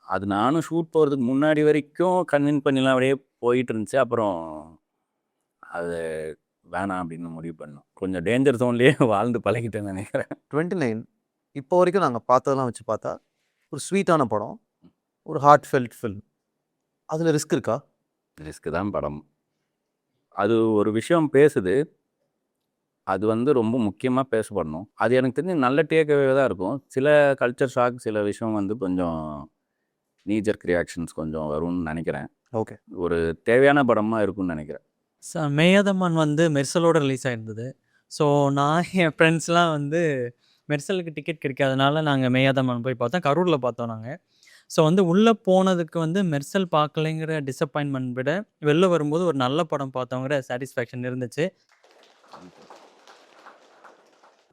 அது நானும் ஷூட் போகிறதுக்கு முன்னாடி வரைக்கும் கன்வின்ஸ் பண்ணிலாம் அப்படியே போயிட்டு இருந்துச்சு. அப்புறம் அது வேணாம் அப்படின்னு முடிவு பண்ணோம். கொஞ்சம் டேஞ்சர் ஜோன்லேயே வாழ்ந்து பழகிட்டேன்னு நினைக்கிறேன். 29 இப்போ வரைக்கும் நாங்கள் பார்த்ததெல்லாம் வச்சு பார்த்தா ஒரு ஸ்வீட்டான படம், ஒரு ஹார்ட் ஃபெல்ட் ஃபில்ம். அதில் ரிஸ்க் இருக்கா? ரிஸ்க்கு தான் படம். அது ஒரு விஷயம் பேசுது, அது வந்து ரொம்ப முக்கியமாக பேசப்படணும். அது எனக்கு தெரிஞ்சு நல்ல டேக்அவே தான் இருக்கும். சில கல்ச்சர் ஷாக், சில விஷயம் வந்து கொஞ்சம் நீஜர்க் ரியாக்ஷன்ஸ் கொஞ்சம் வரும்னு நினைக்கிறேன். ஓகே, ஒரு தேவையான படமாக இருக்கும்னு நினைக்கிறேன். மேயாதம்மான் வந்து மெர்சலோட ரிலீஸ் ஆயிருந்தது. ஸோ நான் என் ஃப்ரெண்ட்ஸ்லாம் வந்து மெர்சலுக்கு டிக்கெட் கிடைக்காதனால நாங்கள் மேயாதம்மான் போய் பார்த்தோம். கரூரில் பார்த்தோம் நாங்கள். ஸோ வந்து உள்ளே போனதுக்கு வந்து மெர்சல் பார்க்கலைங்கிற டிசப்பாயின்மெண்ட் விட வெளில வரும்போது ஒரு நல்ல படம் பார்த்தவங்கிற சாட்டிஸ்ஃபேக்ஷன் இருந்துச்சு.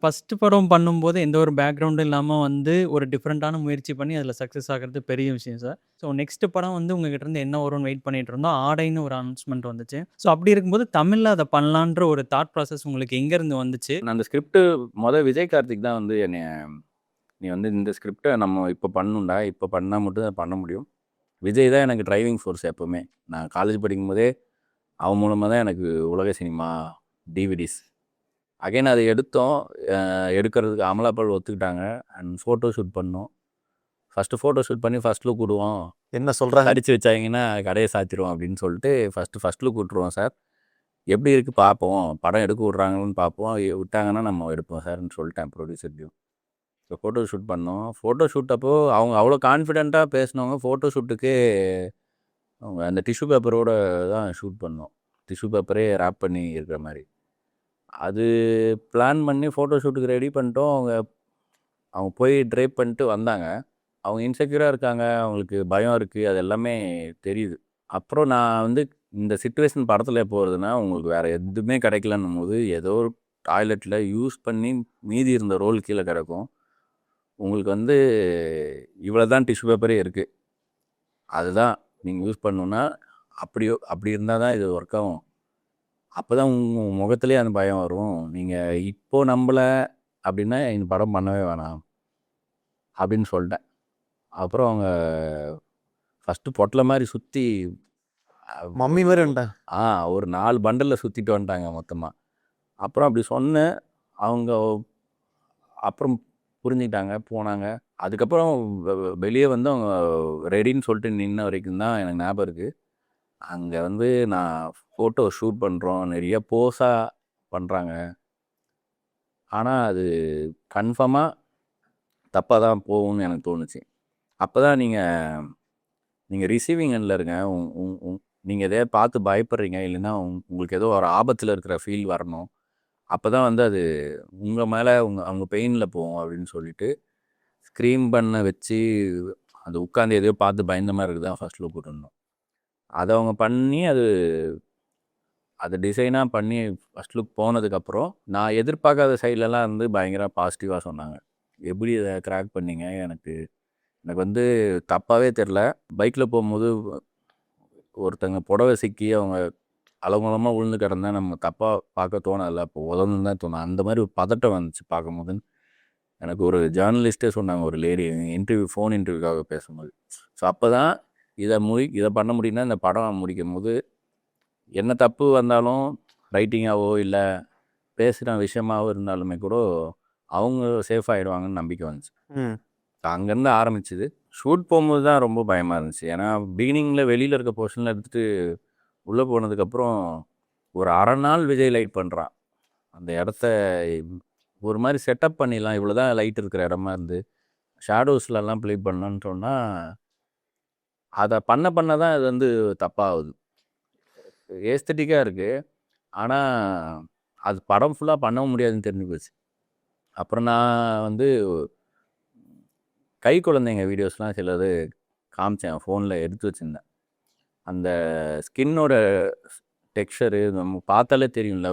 ஃபஸ்ட்டு படம் பண்ணும்போது எந்த ஒரு பேக்ரவுண்டும் இல்லாமல் வந்து ஒரு டிஃப்ரெண்ட்டான முயற்சி பண்ணி அதில் சக்ஸஸ் ஆகிறது பெரிய விஷயம் சார். ஸோ நெக்ஸ்ட்டு படம் வந்து உங்ககிட்ட இருந்து என்ன வரும்னு வெயிட் பண்ணிட்டு இருந்தோம். ஆடைன்னு ஒரு அனௌன்ஸ்மெண்ட் வந்துச்சு. ஸோ அப்படி இருக்கும்போது தமிழில் அதை பண்ணலான்ற ஒரு தாட் ப்ராசஸ் உங்களுக்கு எங்கேருந்து வந்துச்சு? நான் அந்த ஸ்கிரிப்ட்டு விஜய் கார்த்திக் தான் வந்து என்னை நீ வந்து இந்த ஸ்கிரிப்டை நம்ம இப்போ பண்ணணும்டா, இப்போ பண்ணால் மட்டும் தான் பண்ண முடியும். விஜய் தான் எனக்கு டிரைவிங் ஃபோர்ஸ் எப்போவுமே. நான் காலேஜ் படிக்கும்போதே அவன் மூலமாக தான் எனக்கு உலக சினிமா டிவிடிஸ் அகைன் அதை எடுத்தோம். எடுக்கிறதுக்கு அமலாபால் ஒத்துக்கிட்டாங்க. அண்ட் ஃபோட்டோ ஷூட் பண்ணோம். ஃபஸ்ட்டு ஃபோட்டோ ஷூட் பண்ணி ஃபஸ்ட் லுக் விடுவோம், என்ன சொல்கிறாங்க? அடித்து வச்சாங்கன்னா கடையை சாத்திடுவோம் அப்படின்னு சொல்லிட்டு ஃபஸ்ட் லுக் விட்டுருவோம் சார். எப்படி இருக்குது பார்ப்போம், படம் எடுக்க விட்றாங்கன்னு பார்ப்போம், விட்டாங்கன்னா நம்ம எடுப்போம் சார்ன்னு சொல்லிட்டேன் ப்ரொடியூசர்ட்டையும். ஸோ ஃபோட்டோ ஷூட் பண்ணோம். ஃபோட்டோ ஷூட் அப்போ அவங்க அவ்வளோ கான்ஃபிடென்ட்டாக பேசினவங்க ஃபோட்டோ ஷூட்டுக்கே அவங்க அந்த டிஷ்யூ பேப்பரோட தான் ஷூட் பண்ணோம். டிஷ்யூ பேப்பரே ரேப் பண்ணி இருக்கிற மாதிரி. அது பிளான் பண்ணி ஃபோட்டோ ஷூட்டுக்கு ரெடி பண்ணிட்டோம். அவங்க போய் ட்ரைப் பண்ணிட்டு வந்தாங்க. அவங்க இன்செக்யூராக இருக்காங்க, அவங்களுக்கு பயம் இருக்குது, அது எல்லாமே தெரியுது. அப்புறம் நான் வந்து இந்த சிச்சுவேஷன் படத்தில் போகிறதுனா உங்களுக்கு வேறு எதுவுமே கிடைக்கலன்னும் போது ஏதோ ஒரு டாய்லெட்டில் யூஸ் பண்ணி மீதி இருந்த ரோல் கீழே கிடக்கும். உங்களுக்கு வந்து இவ்வளோ தான் டிஷ்யூ பேப்பரே இருக்குது, அதுதான் நீங்கள் யூஸ் பண்ணணுன்னா அப்படி இருந்தால் தான் இது ஒர்க் ஆகும். அப்போ தான் உங்கள் முகத்துலேயே அந்த பயம் வரும். நீங்கள் இப்போது நம்பலை அப்படின்னா இந்த படம் பண்ணவே வேணாம் அப்படின்னு சொல்லிட்டேன். அப்புறம் அவங்க ஃபஸ்ட்டு பொட்டலை மாதிரி சுற்றி மம்மி மாதிரி வந்துட்டேன். ஒரு 4 பண்டலில் சுற்றிட்டு வந்துட்டாங்க மொத்தமாக. அப்புறம் அப்படி சொன்னேன். அவங்க அப்புறம் புரிஞ்சுக்கிட்டாங்க, போனாங்க. அதுக்கப்புறம் வெளியே வந்து அவங்க ரெடின்னு சொல்லிட்டு நின்ன வரைக்கும் தான் எனக்கு ஞாபகம் இருக்குது. அங்கே வந்து நான் ஃபோட்டோ ஷூட் பண்ணுறோம், நிறைய போஸாக பண்ணுறாங்க. ஆனால் அது கன்ஃபார்மாக தப்பாக தான் போகும்னு எனக்கு தோணுச்சு. அப்போ தான் நீங்கள் ரிசீவிங் எண்டில் இருங்க. நீங்கள் எதையோ பார்த்து பயப்படுறீங்க, இல்லைன்னா உங்களுக்கு ஏதோ ஒரு ஆபத்தில் இருக்கிற ஃபீல் வரணும். அப்போ தான் வந்து அது உங்கள் மேலே அவங்க பெயினில் போகும் அப்படின்னு சொல்லிட்டு ஸ்க்ரீம் பண்ண வச்சு அது உட்காந்து எதையோ பார்த்து பயந்த மாதிரி இருக்குது தான் ஃபர்ஸ்ட் லுக் விட்டுருந்தோம். அதை அவங்க பண்ணி அதை டிசைனாக பண்ணி ஃபர்ஸ்ட் லுக் போனதுக்கப்புறம் நான் எதிர்பார்க்காத சைட்லலாம் வந்து பயங்கர பாசிட்டிவாக சொன்னாங்க. எப்படி இதை கிராக் பண்ணீங்க, எனக்கு வந்து தப்பாகவே தெரில. பைக்கில் போகும்போது ஒருத்தங்க புடவை சிக்கி அவங்க அலங்கோலமாக விழுந்து கிடந்தா நம்ம தப்பாக பார்க்க தோணலை, அப்போ உதவுன்னு தான் தோணும். அந்த மாதிரி ஒரு பதட்டம் வந்துச்சு பார்க்கும்போது. எனக்கு ஒரு ஜேர்னலிஸ்ட்டே சொன்னாங்க, ஒரு லேடி ஃபோன் இன்டர்வியூக்காக பேசும்போது. ஸோ அப்போ தான் இதை பண்ண முடியும்னா இந்த படம் முடிக்கும் போது என்ன தப்பு வந்தாலும் ரைட்டிங்காவோ இல்லை பேசுகிற விஷயமாவோ இருந்தாலுமே கூட அவங்க சேஃப் ஆகிடுவாங்கன்னு நம்பிக்கை வந்துச்சு. அங்கேருந்து ஆரம்பிச்சுது. ஷூட் போகும்போது தான் ரொம்ப பயமாக இருந்துச்சு. ஏன்னா பிகினிங்கில் வெளியில் இருக்க போர்ஷனில் எடுத்துகிட்டு உள்ளே போனதுக்கப்புறம் ஒரு அரை நாள் விஜய் லைட் பண்ணுறான். அந்த இடத்த ஒரு மாதிரி செட்டப் பண்ணிடலாம், இவ்வளோ தான் லைட் இருக்கிற இடமா இருந்து ஷேடோஸ்லலாம் ப்ளே பண்ணலான்னு சொன்னால் அதை பண்ண தான் அது வந்து தப்பாகுது. ஏஸ்தட்டிக்காக இருக்குது, ஆனால் அது படம் ஃபுல்லாக பண்ணவும் முடியாதுன்னு தெரிஞ்சு போச்சு. அப்புறம் நான் வந்து கை குழந்தைங்க வீடியோஸ்லாம் சிலது காமிச்சேன், ஃபோனில் எடுத்து வச்சுருந்தேன். அந்த ஸ்கின்னோட டெக்ஸ்சரு நம்ம பார்த்தாலே தெரியும்ல,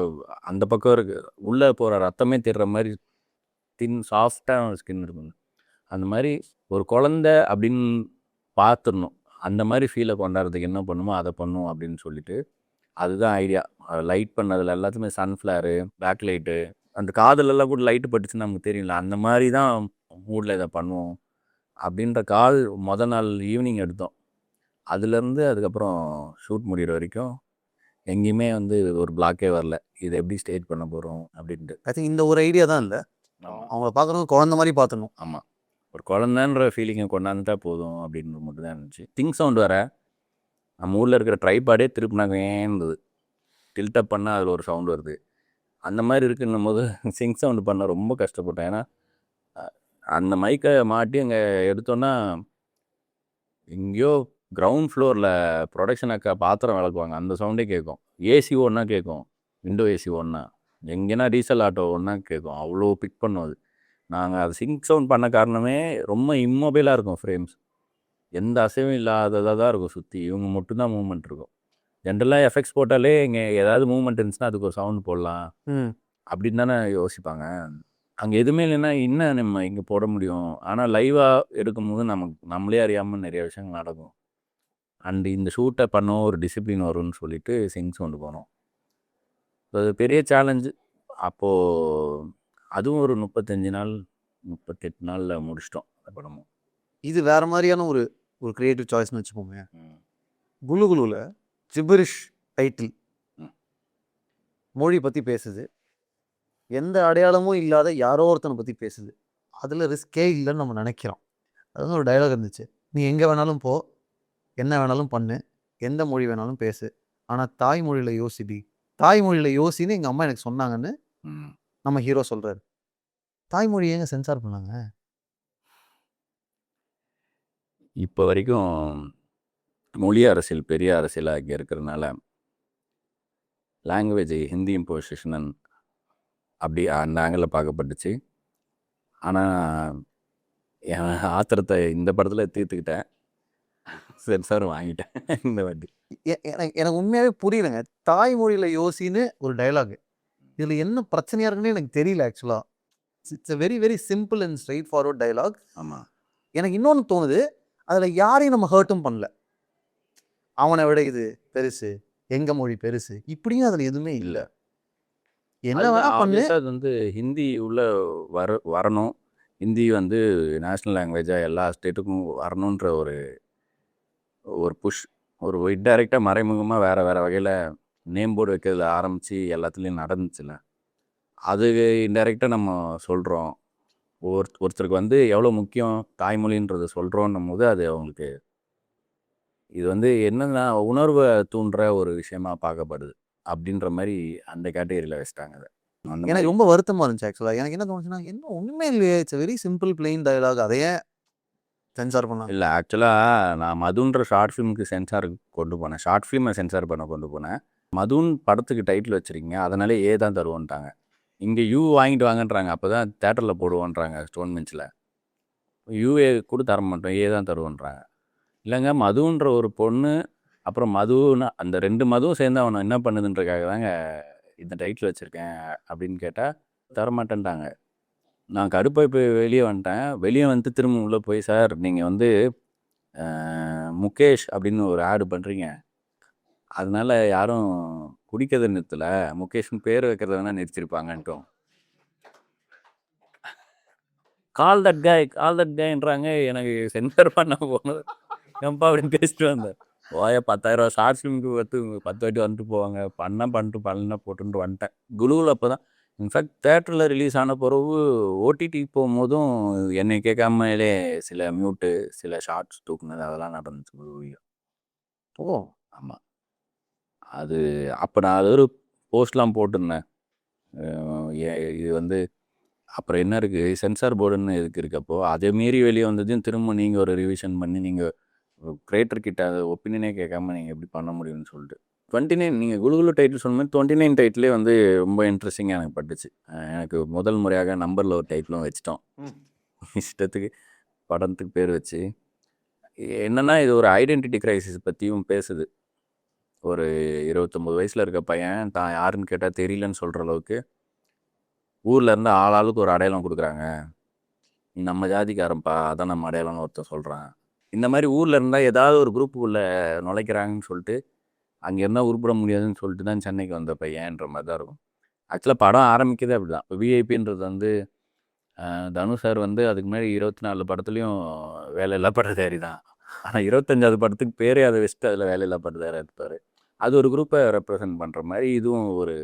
அந்த பக்கம் இருக்குது உள்ளே போகிற ரத்தமே தெரிகிற மாதிரி சாஃப்டான ஸ்கின் இருக்கும். அந்த மாதிரி ஒரு குழந்தை அப்படின்னு பார்த்துடணும், அந்த மாதிரி ஃபீலை கொண்டாடுறதுக்கு என்ன பண்ணுமோ அதை பண்ணும் அப்படின்னு சொல்லிட்டு அதுதான் ஐடியா. லைட் பண்ணதில் எல்லாத்துமே சன்ஃப்ளவரு, பேக் லைட்டு, அந்த காதலெல்லாம் கூட லைட்டு பட்டுச்சுன்னு நமக்கு தெரியும்ல, அந்த மாதிரி தான் மூடில் இதை பண்ணுவோம் அப்படின்ற மொதல் நாள் ஈவினிங் எடுத்தோம். அதுலேருந்து அதுக்கப்புறம் ஷூட் முடிகிற வரைக்கும் எங்கேயுமே வந்து ஒரு பிளாக்கே வரல, இதை எப்படி ஸ்டேஜ் பண்ண போகிறோம் அப்படின்ட்டு. ஐ திங்க் இந்த ஒரு ஐடியா தான் இல்லை, அவங்கள பார்க்குறவங்க குழந்த மாதிரி பார்த்துணும். ஆமாம், ஒரு குழந்தைன்ற ஃபீலிங்கை கொண்டாந்துட்டா போதும் அப்படின்னு மட்டும் தான் இருந்துச்சு. திங்க் சவுண்ட் வர நம்ம ஊரில் இருக்கிற ட்ரைபாடே திருப்பினாங்க ஏன்றது டில்டப் பண்ணால் அதில் ஒரு சவுண்ட் வருது. அந்த மாதிரி இருக்குன்னும் போது சிங்க் சவுண்டு பண்ண ரொம்ப கஷ்டப்பட்டேன். ஏன்னா அந்த மைக்கை மாட்டி அங்கே எடுத்தோன்னா எங்கேயோ கிரவுண்ட் ஃப்ளோரில் ப்ரொடக்ஷன் அக்கா பாத்திரம் விளக்குவாங்க, அந்த சவுண்டே கேட்கும். ஏசி ஒன்றா கேட்கும், விண்டோ ஏசி ஒன்றா, எங்கேனா டீசல் ஆட்டோ ஒன்றா கேட்கும், அவ்வளோ பிக் பண்ணும் அது. நாங்கள் அது சிங்க் சவுண்ட் பண்ண காரணமே ரொம்ப இம்மொபைலாக இருக்கும் ஃப்ரேம்ஸ், எந்த அசைவும் இல்லாததாக தான் இருக்கும், சுற்றி இவங்க மட்டும்தான் மூவ்மெண்ட் இருக்கும். ஜென்ரலாக எஃபெக்ட்ஸ் போட்டாலே இங்கே ஏதாவது மூவ்மெண்ட் இருந்துச்சுன்னா அதுக்கு ஒரு சவுண்ட் போடலாம் அப்படின்னு தானே யோசிப்பாங்க. அங்கே எதுவுமே இல்லைன்னா இன்னும் நம்ம இங்கே போட முடியும். ஆனால் லைவாக எடுக்கும்போது நம்மளே அறியாமல் நிறைய விஷயங்கள் நடக்கும். அண்டு இந்த ஷூட்டை பண்ணோம், ஒரு டிசிப்ளின் வரும்னு சொல்லிட்டு சிங்ஸ் கொண்டு போனோம். அது பெரிய சேலஞ்சு. அப்போது அதுவும் ஒரு 35 நாள் 38 நாளில் முடிச்சிட்டோம் அந்த படமும். இது வேறு மாதிரியான ஒரு க்ரியேட்டிவ் சாய்ஸ்னு வச்சுப்போங்க. குலு குலுவில் ஜிபரிஷ் டைட்டில் மொழி பற்றி பேசுது, எந்த அடையாளமும் இல்லாத யாரோ ஒருத்தனை பற்றி பேசுது, அதில் ரிஸ்கே இல்லைன்னு நம்ம நினைக்கிறோம். அது வந்து ஒரு டைலாக் இருந்துச்சு, நீ எங்கே வேணாலும் போ, என்ன வேணாலும் பண்ணு, எந்த மொழி வேணாலும் பேசு, ஆனால் தாய்மொழியில் யோசிடி தாய்மொழியில் யோசின்னு எங்கள் அம்மா எனக்கு சொன்னாங்கன்னு ம். நம்ம ஹீரோ சொல்கிறாரு. தாய்மொழி ஏங்க சென்சார் பண்ணாங்க? இப்போ வரைக்கும் மொழி அரசியல் பெரிய அரசியலாக இங்கே இருக்கிறதுனால லாங்குவேஜ் ஹிந்தி இம்போசிஷன் அப்படி அந்த ஆங்கிளில் பார்க்கப்பட்டுச்சு. ஆனால் என் ஆத்திரத்தை இந்த படத்தில் தீர்த்துக்கிட்டேன். சென்சார் வாங்கிட்டேன் இந்த வாட்டி. எனக்கு உண்மையாகவே புரியலைங்க. தாய்மொழியில் யோசின்னு ஒரு டயலாக், இதில் என்ன பிரச்சனையாக இருக்குன்னு எனக்கு தெரியல. ஆக்சுவலாக it's a very very simple and straight forward dialogue. ஆமாம். எனக்கு இன்னொன்று தோணுது, அதில் யாரையும் நம்ம ஹர்ட்டும் பண்ணல. அவனை விட இது பெருசு, எங்க மொழி பெருசு, இப்படியும் அதில் எதுவுமே இல்லை. என்ன வேணா பண்ணு. அது வந்து ஹிந்தி உள்ள வரணும், ஹிந்தி வந்து நேஷ்னல் லாங்குவேஜாக எல்லா ஸ்டேட்டுக்கும் வரணுன்ற ஒரு புஷ், ஒரு இன்டைரக்டாக மறைமுகமாக வேறு வேறு வகையில் நேம் போர்டு வைக்கிறதுல ஆரம்பித்து எல்லாத்துலேயும் நடந்துச்சுல. அது இன்டைரக்டாக நம்ம சொல்கிறோம். ஒருத்தருக்கு வந்து எவ்வளோ முக்கியம் தாய்மொழின்றது சொல்கிறோன்னும் போது அது அவங்களுக்கு இது வந்து என்னன்னா உணர்வை தூண்டுற ஒரு விஷயமா பார்க்கப்படுது அப்படின்ற மாதிரி அந்த கேட்டகரியில் வச்சுட்டாங்க அதை. அந்த மாதிரி எனக்கு ரொம்ப வருத்தமாக இருந்துச்சு. ஆக்சுவலாக எனக்கு என்ன தோணுச்சுன்னா, என்ன ஒன்றுமே இல்லையே, it's very simple plain dialogue, அதையே சென்சார் பண்ணாங்க. இல்லை, ஆக்சுவலாக நான் மதுன்ற ஷார்ட் ஃபிலிமுக்கு சென்சார் கொண்டு போனேன். ஷார்ட் ஃபிலிமை சென்சார் பண்ண கொண்டு போனேன். மதுன் படத்துக்கு டைட்டில் வச்சுருக்கீங்க, அதனால ஏ தான் தருவோன்ட்டாங்க. இங்கே யூ வாங்கிட்டு வாங்கன்றாங்க, அப்போ தான் தேட்டரில் போடுவோன்றாங்க ஸ்டோன் பெஞ்சில். யூஏ கூட தர மாட்டோம், ஏ தான் தருவோன்றாங்க. இல்லைங்க, மதுன்ற ஒரு பொண்ணு, அப்புறம் மதுன்னா அந்த 2 மதுவும் சேர்ந்து அவனை என்ன பண்ணுதுன்றக்காக தாங்க இந்த டைட்டில் வச்சுருக்கேன் அப்படின்னு கேட்டால் தரமாட்டேன்ட்டாங்க. நான் கடுப்பாக போய் வெளியே வந்துட்டேன். வெளியே வந்து திரும்ப உள்ளே போய், சார் நீங்கள் வந்து முகேஷ் அப்படின்னு ஒரு ஆடு பண்ணுறீங்க, அதனால யாரும் குடிக்கிறத நிறுத்தலை, முகேஷ்னு பேர் வைக்கிறத வேணால் நிறுத்திருப்பாங்கன்ட்டோம். Call that கைன்றாங்க. எனக்கு சென்சார் பண்ண போனது ஏன்பா அப்படின்னு பேசிட்டு வந்தேன். 10,000 ஷார்ட் ஃபிலிமுக்கு 10 வாட்டி வந்துட்டு போவாங்க, பண்ணிட்டு பண்ண போட்டுன்ட்டு வந்துட்டேன். குழுவில் அப்போ தான் இன்ஃபேக்ட் தேட்டரில் ரிலீஸ் ஆன பிறகு ஓடிடி போகும்போதும் என்னை கேட்காமலே சில மியூட்டு, சில ஷார்ட்ஸ் தூக்குனது அதெல்லாம் நடந்துச்சு குழுவியும். ஓ, ஆமாம். அது அப்போ நான் அது ஒரு போஸ்ட்லாம் போட்டிருந்தேன். இது வந்து அப்புறம் என்ன இருக்குது, சென்சார் போர்டுன்னு எதுக்கு இருக்கப்போ அதை மீறி வெளியே வந்ததையும் திரும்ப நீங்கள் ஒரு ரிவிஷன் பண்ணி நீங்கள் கிரியேட்டர் கிட்ட அதை ஒப்பீனியனே கேட்காம நீங்கள் எப்படி பண்ண முடியும்னு சொல்லிட்டு 29 நீங்கள் குழுகுலு டைட்டில் சொன்ன மாதிரி 29 டைட்டிலே வந்து ரொம்ப இன்ட்ரெஸ்டிங்காக எனக்கு பட்டுச்சு. எனக்கு முதல் முறையாக நம்பரில் ஒரு டைட்டிலும் வச்சிட்டோம். இஷ்டத்துக்கு படத்துக்கு பேர் வச்சு என்னென்னா இது ஒரு ஐடென்டிட்டி கிரைசிஸ் பற்றியும் பேசுது. ஒரு 29 வயசில் இருக்க பையன் தான் யாருன்னு கேட்டால் தெரியலன்னு சொல்கிற அளவுக்கு ஊரில் இருந்து ஆளாளுக்கு ஒரு அடையாளம் கொடுக்குறாங்க. நீ நம்ம ஜாதிக்காரன்ப்பா, அதான் நம்ம அடையாளம்னு ஒருத்தர் சொல்கிறான். இந்த மாதிரி ஊரில் இருந்தால் ஏதாவது ஒரு குரூப்புக்குள்ளே நுழைக்கிறாங்கன்னு சொல்லிட்டு அங்கே இருந்தால் உருப்பிட முடியாதுன்னு சொல்லிட்டு தான் சென்னைக்கு வந்த பையன்ற மாதிரி தான் இருக்கும். ஆக்சுவலாக படம் ஆரம்பிக்கிறதே அப்படி தான். இப்போ விஐபின்றது வந்து தனுஷ் சார் வந்து அதுக்கு முன்னாடி 24 படத்துலையும் வேலையில்லா பட்டதாரி தான். ஆனால் 25வது படத்துக்கு பேரே அதை வச்சுட்டு அதில் வேலையில்லா பட்டதாரி இருப்பார். அது ஒரு குரூப்பை ரெப்ரசன்ட் பண்ணுற மாதிரி இதுவும் ஒரு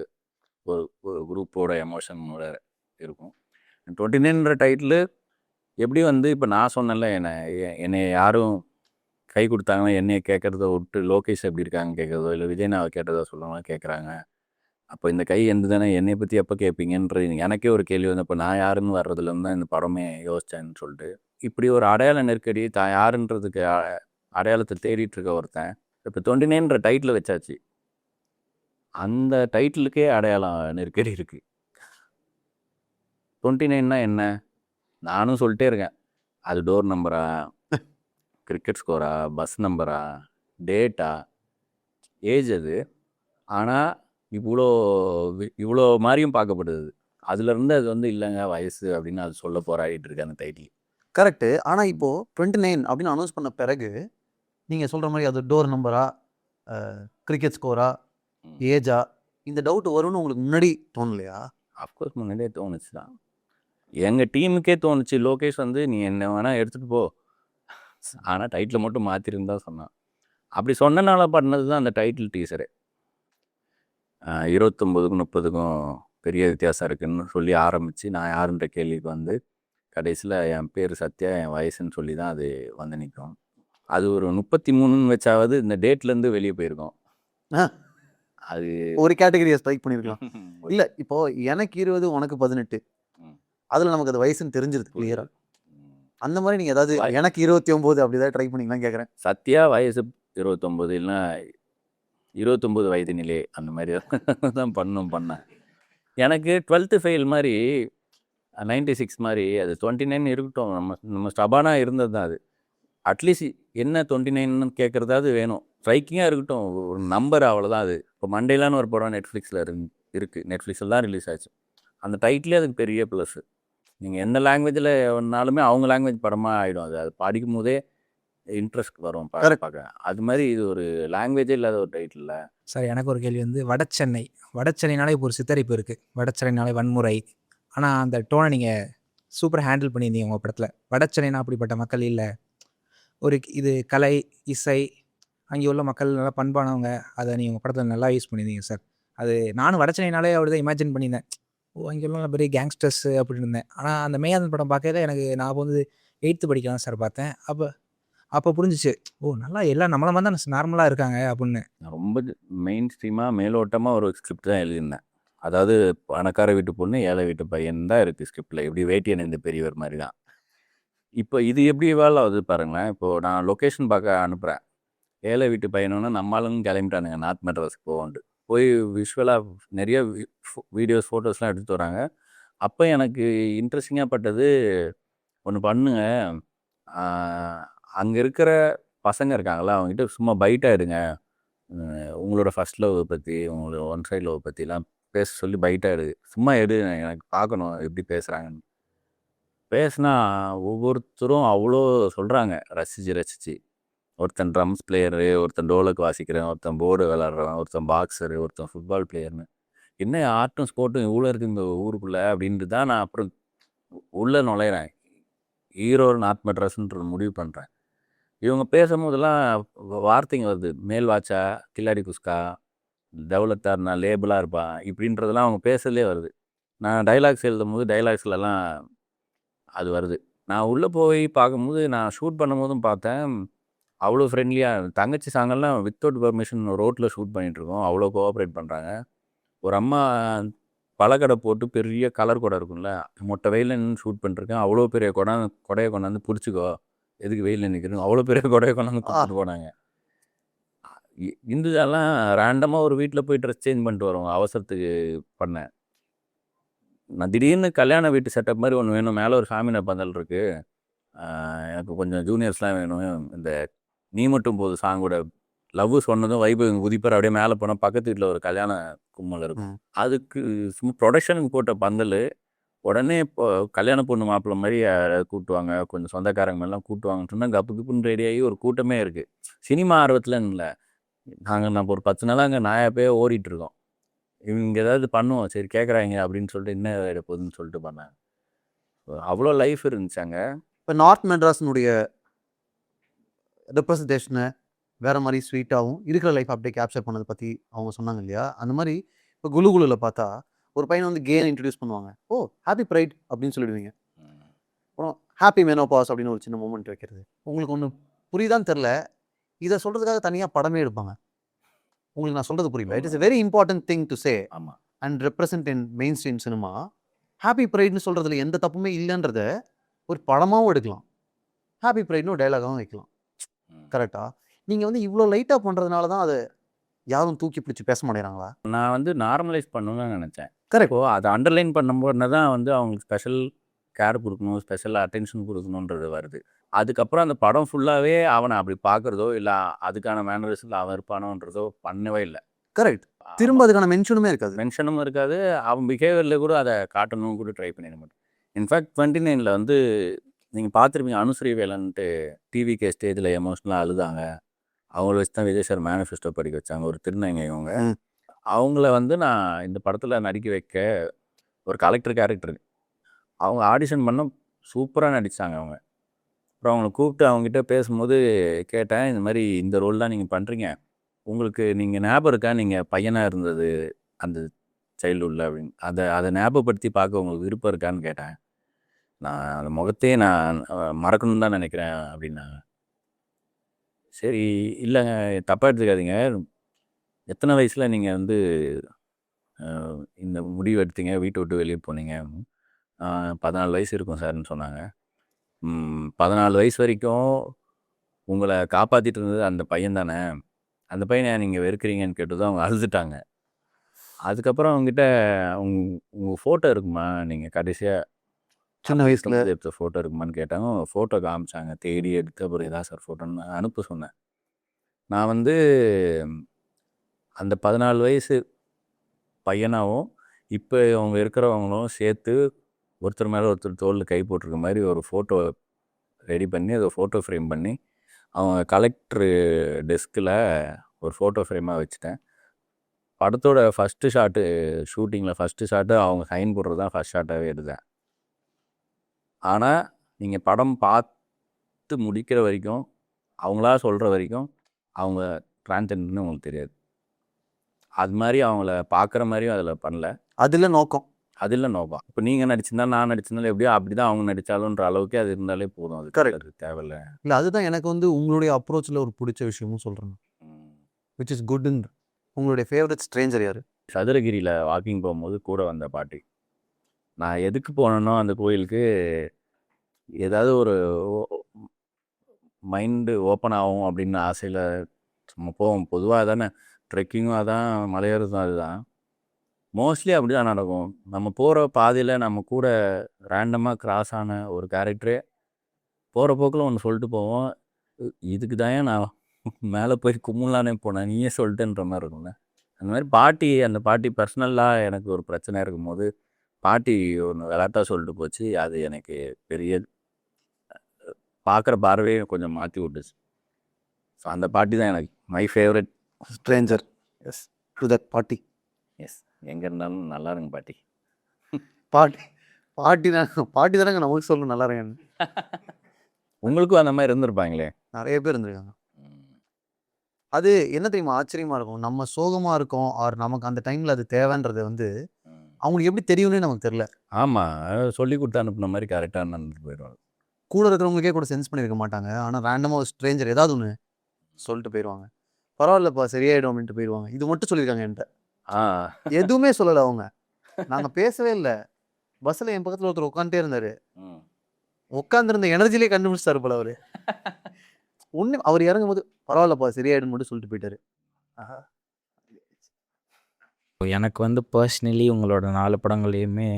ஒரு குரூப்போட எமோஷனோட இருக்கும். 29ன்ற டைட்டில் எப்படி வந்து இப்போ நான் சொன்னேன்ல, என்னை யாரும் கை கொடுத்தாங்கன்னா என்னையை கேட்குறத விட்டு லோகேஷ் எப்படி இருக்காங்க கேட்குறதோ, இல்லை விஜய்னாவை கேட்டதோ சொல்லலாம் கேட்குறாங்க. அப்போ இந்த கை எந்த தானே என்னை பற்றி எப்போ கேட்பீங்கன்றது எனக்கே ஒரு கேள்வி வந்து, இப்போ நான் யாருன்னு வர்றதுலேருந்து தான் இந்த படமே யோசித்தேன்னு சொல்லிட்டு இப்படி ஒரு அடையாள நெருக்கடி தான் யாருன்றதுக்கு அடையாளத்தை தேடிட்டு இருக்க ஒருத்தன் இப்போ 29ன்ற டைட்டில் வச்சாச்சு. அந்த டைட்டிலுக்கே அடையாளம் நெருக்கடி இருக்குது. 29னா என்ன? நானும் சொல்லிட்டே இருக்கேன். அது டோர் நம்பரா, கிரிக்கெட் ஸ்கோரா, பஸ் நம்பரா, டேட்டா, ஏஜ் அது. ஆனால் இவ்வளோ மாதிரியும் பார்க்கப்படுது. அதுலேருந்து அது வந்து இல்லைங்க வயசு அப்படின்னு அது சொல்ல போராடிட்டு இருக்கு அந்த டைட்டில். கரெக்டு. ஆனால் இப்போது 29 அப்படின்னு அனௌன்ஸ் பண்ண பிறகு நீங்கள் சொல்கிற மாதிரி அது டோர் நம்பரா, கிரிக்கெட் ஸ்கோரா, ஏஜா, இந்த டவுட் வரும்னு உங்களுக்கு முன்னாடி தோணலையா? அஃப்கோர்ஸ் முன்னாடியே தோணுச்சு தான். எங்கள் டீமுக்கே தோணுச்சு. லோகேஷ் வந்து நீ என்ன வேணால் எடுத்துகிட்டு போ, ஆனால் டைட்டில் மட்டும் மாற்றிருந்தா சொன்னான். அப்படி சொன்னனால பண்ணது தான் அந்த டைட்டில் டீசரு. 29க்கும் 30க்கும் பெரிய வித்தியாசம் இருக்குதுன்னு சொல்லி ஆரம்பித்து நான் யாருன்ற கேள்விக்கு வந்து கடைசியில் என் பேர் சத்யா, என் வயசுன்னு சொல்லி தான் அது வந்து நிற்கும். அது ஒரு 33ன்னு வச்சாவது இந்த டேட்லேருந்து வெளியே போயிருக்கோம். அது ஒரு கேட்டகரியை ஸ்ட்ரைக் பண்ணியிருக்கலாம். இல்ல இப்போ எனக்கு 20 உனக்கு 18 ம். அதுல நமக்கு அது வயசுன்னு தெரிஞ்சிருது கிளியரா. ம். அந்த மாதிரி நீங்க ஏதாவது வய- எனக்கு 29 அப்படி ஏதாவது ட்ரை பண்ணீங்களான்னு கேட்குறேன். சத்யா வயசு 29 இல்லைன்னா 29 வயது நிலை அந்த மாதிரி தான் பண்ணேன். எனக்கு 12th ஃபெயில் மாதிரி 96 மாதிரி அது 29 இருக்கட்டும். நம்ம ஸ்டபானாக இருந்தது தான் அது. அட்லீஸ்ட் என்ன 29ன்னு கேட்குறதாவது வேணும். ஸ்ட்ரைக்கிங்காக இருக்கட்டும். ஒரு நம்பர் அவ்வளோதான் அது. இப்போ மண்டேலான்னு ஒரு படம் நெட்ஃப்ளிக்ஸில் இருக்குது. நெட்ஃப்ளிக்ஸில் தான் ரிலீஸ் ஆச்சு. அந்த டைட்டிலே அதுக்கு பெரிய ப்ளஸ்ஸு. நீங்கள் எந்த லாங்குவேஜில் வேணாலுமே அவங்க லாங்குவேஜ் படமாக ஆகிடும். அது படிக்கும் போதே இன்ட்ரெஸ்ட் வரும் Correct. பார்க்க. அது மாதிரி இது ஒரு லாங்குவேஜே இல்லாத ஒரு டைட்டில். சார் எனக்கு ஒரு கேள்வி வந்து வடச்சென்னைனாலே இப்போ ஒரு சித்தரிப்பு இருக்குது. வடச்சென்னைனாலே வன்முறை. ஆனால் அந்த டோனை நீங்கள் சூப்பராக ஹேண்டில் பண்ணியிருந்தீங்க உங்கள் படத்தில். வடச்சென்னைனா அப்படிப்பட்ட மக்கள் இல்லை. ஒரு இது கலை, இசை, அங்கே உள்ள மக்கள் நல்லா பண்பானவங்க. அதை நீங்கள் உங்கள் படத்தில் நல்லா யூஸ் பண்ணியிருந்தீங்க சார். அது நானும் வடச்சென்னைனாலே அப்படி தான் இமேஜின் பண்ணியிருந்தேன். ஓ அங்கே உள்ள பெரிய கேங்ஸ்டர்ஸ் அப்படின்னு இருந்தேன். ஆனால் அந்த மேயாதன் படம் பார்க்கையில எனக்கு நான் வந்து 8th படிக்கலாம் சார் பார்த்தேன். அப்போ புரிஞ்சிச்சு. ஓ நல்லா எல்லாம் நம்மள மாதிரி தான் நார்மலாக இருக்காங்க அப்படின்னு. நான் ரொம்ப மெயின் ஸ்ட்ரீமாக மேலோட்டமாக ஒரு ஸ்கிரிப்ட் தான் எழுதியிருந்தேன். அதாவது பணக்கார வீட்டு பொண்ணு ஏழை வீட்டு பையன் தான் இருக்குது ஸ்கிரிப்டில். எப்படி வேட்டி அணிந்த பெரியவர் மாதிரி தான். இப்போ இது எப்படி வேலை ஆகுது பாருங்களேன். இப்போது நான் லொக்கேஷன் பார்க்க அனுப்புகிறேன். ஏழை வீட்டு பையனோன்னா நம்மளும் கிளம்பிட்டானுங்க நார்த் மெட்ராஸ்க்கு போகண்டு. போய் விஷுவலாக நிறைய வீடியோஸ் ஃபோட்டோஸ்லாம் எடுத்துட்டு வராங்க. அப்போ எனக்கு இன்ட்ரெஸ்டிங்காக பட்டது ஒன்று பண்ணுங்க. அங்கே இருக்கிற பசங்க இருக்காங்களா அவங்ககிட்ட சும்மா பைட்டாக எடுங்க. உங்களோட ஃபர்ஸ்ட் லவ் பற்றி உங்களோட ஒன் சைட் லவ் பற்றிலாம் பேச சொல்லி பைட்டாக எடு. சும்மா எடு எனக்கு பார்க்கணும் எப்படி பேசுகிறாங்கன்னு. பேசுனா ஒவ்வொருத்தரும் அவ்வளோ சொல்கிறாங்க ரசித்து. ஒருத்தன் ட்ரம்ஸ் பிளேயரு, ஒருத்தன் டோலக் வாசிக்கிறேன், ஒருத்தன் போர்டு விளாட்றவன், ஒருத்தன் பாக்ஸரு, ஒருத்தன் ஃபுட்பால் பிளேயர்னு. என்ன ஆர்ட்டும் ஸ்போர்ட்டும் இவ்வளோ இருக்குது இந்த ஊருக்குள்ளே அப்படின்ட்டு தான் நான் அப்புறம் உள்ளே நுழையிறேன். ஹீரோ நார்த் மெட்ராஸ்ன்ற முடிவு பண்ணுறேன். இவங்க பேசும்போதெல்லாம் வார்த்தைங்க வருது. மேல் வாச்சா, கில்லாடி குஸ்கா, டெவலத்தார் நான் லேபிளாக இருப்பான் இப்படின்றதெல்லாம் அவங்க பேசுறதுலே வருது. நான் டைலாக்ஸ் எழுதும் போது டைலாக்ஸ்லலாம் அது வருது. நான் உள்ளே போய் பார்க்கும்போது நான் ஷூட் பண்ணும்போதும் பார்த்தேன். அவ்வளோ ஃப்ரெண்ட்லியாக தங்கச்சி சாங்கெல்லாம் வித்தவுட் பெர்மிஷன் ரோட்டில் ஷூட் பண்ணிகிட்ருக்கோம். அவ்வளோ கோஆப்ரேட் பண்ணுறாங்க. ஒரு அம்மா பழக்கடை போட்டு பெரிய கலர் கொடை இருக்கும்ல, மொட்டை வெயிலில் நின்று ஷூட் பண்ணிருக்கேன். அவ்வளோ பெரிய கொடையை கொண்டாந்து பிடிச்சிக்கோ, எதுக்கு வெயிலில் நிற்கிறோம், அவ்வளோ பெரிய கொடையை கொண்டாந்து கொடுத்துட்டு போனாங்க. இந்துஜாலாம் ரேண்டமாக ஒரு வீட்டில் போய் ட்ரெஸ் சேஞ்ச் பண்ணிட்டு வருவாங்க அவசரத்துக்கு பண்ணேன். நான் திடீர்னு கல்யாண வீட்டு செட்டப் மாதிரி ஒன்று வேணும். மேலே ஒரு சாமின பந்தல் இருக்குது. எனக்கு கொஞ்சம் ஜூனியர்ஸ்லாம் வேணும். இந்த நீ மட்டும் போது சாங்கோட லவ் சொன்னதும் வைபவ் குதிப்பார். அப்படியே மேலே போனால் பக்கத்து வீட்டில் ஒரு கல்யாண கும்பல் இருக்கும். அதுக்கு சும்மா ப்ரொடக்ஷனுக்கு போட்ட பந்தல். உடனே இப்போ கல்யாண பொண்ணு மாப்பிள்ளை மாதிரி கூட்டுவாங்க, கொஞ்சம் சொந்தக்காரங்க மாதிரிலாம் கூட்டுவாங்கன்னு சொன்னால் கப்பு கப்புன்னு ரெடியாகி ஒரு கூட்டமே இருக்குது. சினிமா ஆர்வத்தில் இல்லை. நம்ம ஒரு 10 நாளாக அங்கே நாயாப்பே ஓடிட்டுருக்கோம். இவங்க ஏதாவது பண்ணுவோம், சரி கேட்குறாங்க அப்படின்னு சொல்லிட்டு என்ன ஆகிட போகுதுன்னு சொல்லிட்டு பண்ணேன். அவ்வளோ லைஃப் இருந்துச்சு அங்கே. இப்போ நார்த் மெட்ராஸினுடைய ரெப்ரஸன்டேஷனை வேறு மாதிரி ஸ்வீட்டாகவும் இருக்கிற லைஃப் அப்படியே கேப்சர் பண்ணதை பற்றி அவங்க சொன்னாங்க இல்லையா? அந்த மாதிரி இப்போ குலுகுலுவில் பார்த்தா ஒரு பையனை வந்து கேன் இன்ட்ரடியூஸ் பண்ணுவாங்க. ஓ ஹாப்பி ப்ரைட் அப்படின்னு சொல்லிடுவீங்க. அப்புறம் ஹாப்பி மெனோபாஸ் அப்படின்னு ஒரு சின்ன மூமெண்ட் வைக்கிறது. உங்களுக்கு ஒன்று புரியுதான்னு தெரில. இதை சொல்கிறதுக்காக தனியாக படமே எடுப்பாங்க. உங்களுக்கு நான் சொல்கிறது புரியல. It is a very important thing to say ஆமாம். And represent in main stream cinema. Happy ப்ரைட்னு சொல்கிறதுல எந்த தப்புமே இல்லைன்றத ஒரு படமாகவும் எடுக்கலாம், ஹாப்பி ப்ரைட்னு ஒரு டைலாகவும் வைக்கலாம். கரெக்டாக நீங்கள் வந்து இவ்வளோ லைட்டாக பண்ணுறதுனால தான் அதை யாரும் தூக்கி பிடிச்சி பேச மாட்டேங்கிறாங்களா? நான் வந்து நார்மலைஸ் பண்ணணும்னு நினச்சேன். கரெக்ட். இப்போது அதை அண்டர்லைன் பண்ணும்போது தான் வந்து அவங்களுக்கு ஸ்பெஷல் கேர் கொடுக்கணும், ஸ்பெஷல் அட்டென்ஷன் கொடுக்கணுன்றது வருது. அதுக்கப்புறம் அந்த படம் ஃபுல்லாகவே அவனை அப்படி பார்க்குறதோ இல்லை அதுக்கான மேனரிஸில் அவன் இருப்பானோன்றதோ பண்ணவே இல்லை. கரெக்ட். திரும்ப அதுக்கான மென்ஷனுமே இருக்காது. மென்ஷனும் இருக்காது. அவன் பிஹேவியரில் கூட அதை காட்டணும் கூட ட்ரை பண்ணிட மாட்டேன். இன்ஃபேக்ட் 29ல் வந்து நீங்கள் பார்த்துருப்பீங்க, அனுஸ்ரீ வேலன்ட்டு டிவிகே ஸ்டேஜில் எமோஷனலாக அழுதாங்க. அவங்கள வச்சு தான் விஜய் சார் மேனிஃபெஸ்டோ படிக்க வச்சாங்க. ஒரு திருநங்கை இவங்க. அவங்கள வந்து நான் இந்த படத்தில் நடிக்க வைக்க ஒரு கலெக்டர் கேரக்டர் அவங்க ஆடிஷன் பண்ண சூப்பராக நடித்தாங்க அவங்க. அப்புறம் அவங்கள கூப்பிட்டு அவங்ககிட்ட பேசும்போது கேட்டேன், இந்த மாதிரி இந்த ரோல் தான் நீங்கள் பண்ணுறீங்க, உங்களுக்கு நீங்கள் ஞாபகம் இருக்கா நீங்கள் பையனாக இருந்தது அந்த சைல்டுஹுட்டில் அப்படின்னு, அதை ஞாபகப்படுத்தி பார்க்க உங்களுக்கு விருப்பம் இருக்கான்னு கேட்டேன். நான் அந்த முகத்தையே நான் மறக்கணும்னு தான் நினைக்கிறேன் அப்படின்னாங்க. சரி இல்லைங்க தப்பாக எடுத்துக்காதீங்க, எத்தனை வயசில் நீங்கள் வந்து இந்த முடிவு எடுத்தீங்க, வீட்டை விட்டு வெளியே போனீங்க? 14 வயசு இருக்கும் சார்ன்னு சொன்னாங்க. 14 வயசு வரைக்கும் உங்களை காப்பாற்றிட்டு இருந்தது அந்த பையன் தானே, அந்த பையனை நீங்கள் வெறுக்கிறீங்கன்னு கேட்டதும் அவங்க அழுதுட்டாங்க. அதுக்கப்புறம் அவங்ககிட்ட உங்கள் ஃபோட்டோ இருக்குமா, நீங்கள் கடைசியாக சின்ன வயசுல எடுத்த ஃபோட்டோ இருக்குமான்னு கேட்டாங்க. ஃபோட்டோ காமிச்சாங்க, தேடி எடுத்து. அப்புறம் இதான் சார் ஃபோட்டோன்னு அனுப்ப சொன்னேன். நான் வந்து அந்த 14 வயசு பையனாகவும் இப்போ அவங்க இருக்கிறவங்களும் சேர்த்து ஒருத்தர் மேலே ஒருத்தர் தோளில் கை போட்டிருக்க மாதிரி ஒரு ஃபோட்டோ ரெடி பண்ணி அதை ஃபோட்டோ ஃப்ரேம் பண்ணி அவங்க கலெக்டர் டெஸ்கில் ஒரு ஃபோட்டோ ஃப்ரேமாக வச்சுட்டேன். படத்தோட ஃபஸ்ட்டு ஷாட்டு, ஷூட்டிங்கில் ஃபஸ்ட்டு ஷாட்டு அவங்க சைன் போடுறது தான் ஃபஸ்ட் ஷாட்டாகவே எடுத்தேன். ஆனால் நீங்கள் படம் பார்த்து முடிக்கிற வரைக்கும், அவங்களா சொல்கிற வரைக்கும் அவங்க டிரான்ஸ்ஜெண்டர்னு உங்களுக்கு தெரியாது. அது மாதிரி அவங்கள பார்க்குற மாதிரியும் அதில் பண்ணல. அதுல நோக்கம். அதில் நோக்கம். இப்போ நீங்கள் நடிச்சிருந்தா நான் நடிச்சிருந்தாலும் எப்படியோ அப்படி தான் அவங்க நடித்தாலுன்ற அளவுக்கு அது இருந்தாலே போதும். அது Correct. அது தேவையில்லை. இல்ல அதுதான் எனக்கு வந்து உங்களுடைய அப்ரோச்சில் ஒரு பிடிச்ச விஷயமும் சொல்றேன். விச் இஸ் குட்ன்னு. உங்களுடைய ஃபேவரட் ஸ்ட்ரேஞ்சர் யாரு? சதுரகிரியில் வாக்கிங் போகும்போது கூட வந்த பாட்டி. நான் எதுக்கு போனேனோ அந்த கோயிலுக்கு, ஏதாவது ஒரு மைண்டு ஓப்பன் ஆகும் அப்படின்னு ஆசையில் நம்ம போவோம். பொதுவாக தானே ட்ரெக்கிங்கும் அதான், மலையேறதும் அதுதான். மோஸ்ட்லி அப்படி தான் நடக்கும். நம்ம போகிற பாதையில் நம்ம கூட ரேண்டமாக கிராஸ் ஆன ஒரு கேரக்டரே போகிற போக்கில் ஒன்று சொல்லிட்டு போவோம். இதுக்கு தான் நான் மேலே போய் கும்பலானே போனேன், நீயே சொல்லிட்டேன்ற மாதிரி இருக்கும்ல. அந்த மாதிரி பாட்டி, அந்த பாட்டி பர்சனலாக எனக்கு ஒரு பிரச்சனை இருக்கும்போது பாட்டி ஒன்று விளையாட்டாக சொல்லிட்டு போச்சு. அது எனக்கு பெரிய பார்க்குற பார்வையை கொஞ்சம் மாற்றி விட்டுச்சு. ஸோ அந்த பாட்டி தான் எனக்கு my favourite stranger. Yes to that பாட்டி. எஸ். எங்கே இருந்தாலும் நல்லா இருங்க பாட்டி. பாட்டி பாட்டி தான் பாட்டி தானேங்க நமக்கு சொல்லணும் நல்லா இருக்கேன்னு. உங்களுக்கும் அந்த மாதிரி இருந்திருப்பாங்களே. நிறைய பேர் இருந்திருக்காங்க. அது என்ன தெரியுமா ஆச்சரியமா இருக்கும், நம்ம சோகமா இருக்கோம் ஆர் நமக்கு அந்த டைம்ல அது தேவைன்றது வந்து அவங்களுக்கு எப்படி தெரியும்னே நமக்கு தெரியல. ஆமாம், சொல்லி கொடுத்து அனுப்புன மாதிரி கரெக்டாக நடந்துட்டு போயிடுவாங்க. கூட இருக்கிறவங்களுக்கே கூட சென்ஸ் பண்ணியிருக்க மாட்டாங்க. ஆனால் ரேண்டமாக ஒரு ஸ்ட்ரேஞ்சர் ஏதாவது ஒன்று சொல்லிட்டு போயிடுவாங்க. பரவாயில்லப்பா சரியாயிடும் அப்படின்ட்டு போயிடுவாங்க. இது மட்டும் சொல்லியிருக்காங்க என்கிட்ட. ஆ எதுவுமே சொல்லலை அவங்க. நாங்கள் பேசவே இல்லை. பஸ்ஸில் என் பக்கத்தில் ஒருத்தர் உட்காந்துட்டே இருந்தார். ம். உட்காந்துருந்த எனர்ஜிலே கண்டுபிடிச்சாரு போல அவர். ஒன்று அவர் இறங்கும்போது பரவாயில்லப்பா சரியாயிடும் மட்டும் சொல்லிட்டு போயிட்டாரு. ஆஹா. எனக்கு வந்து பர்சனலி உங்களோட 4 படங்களையுமே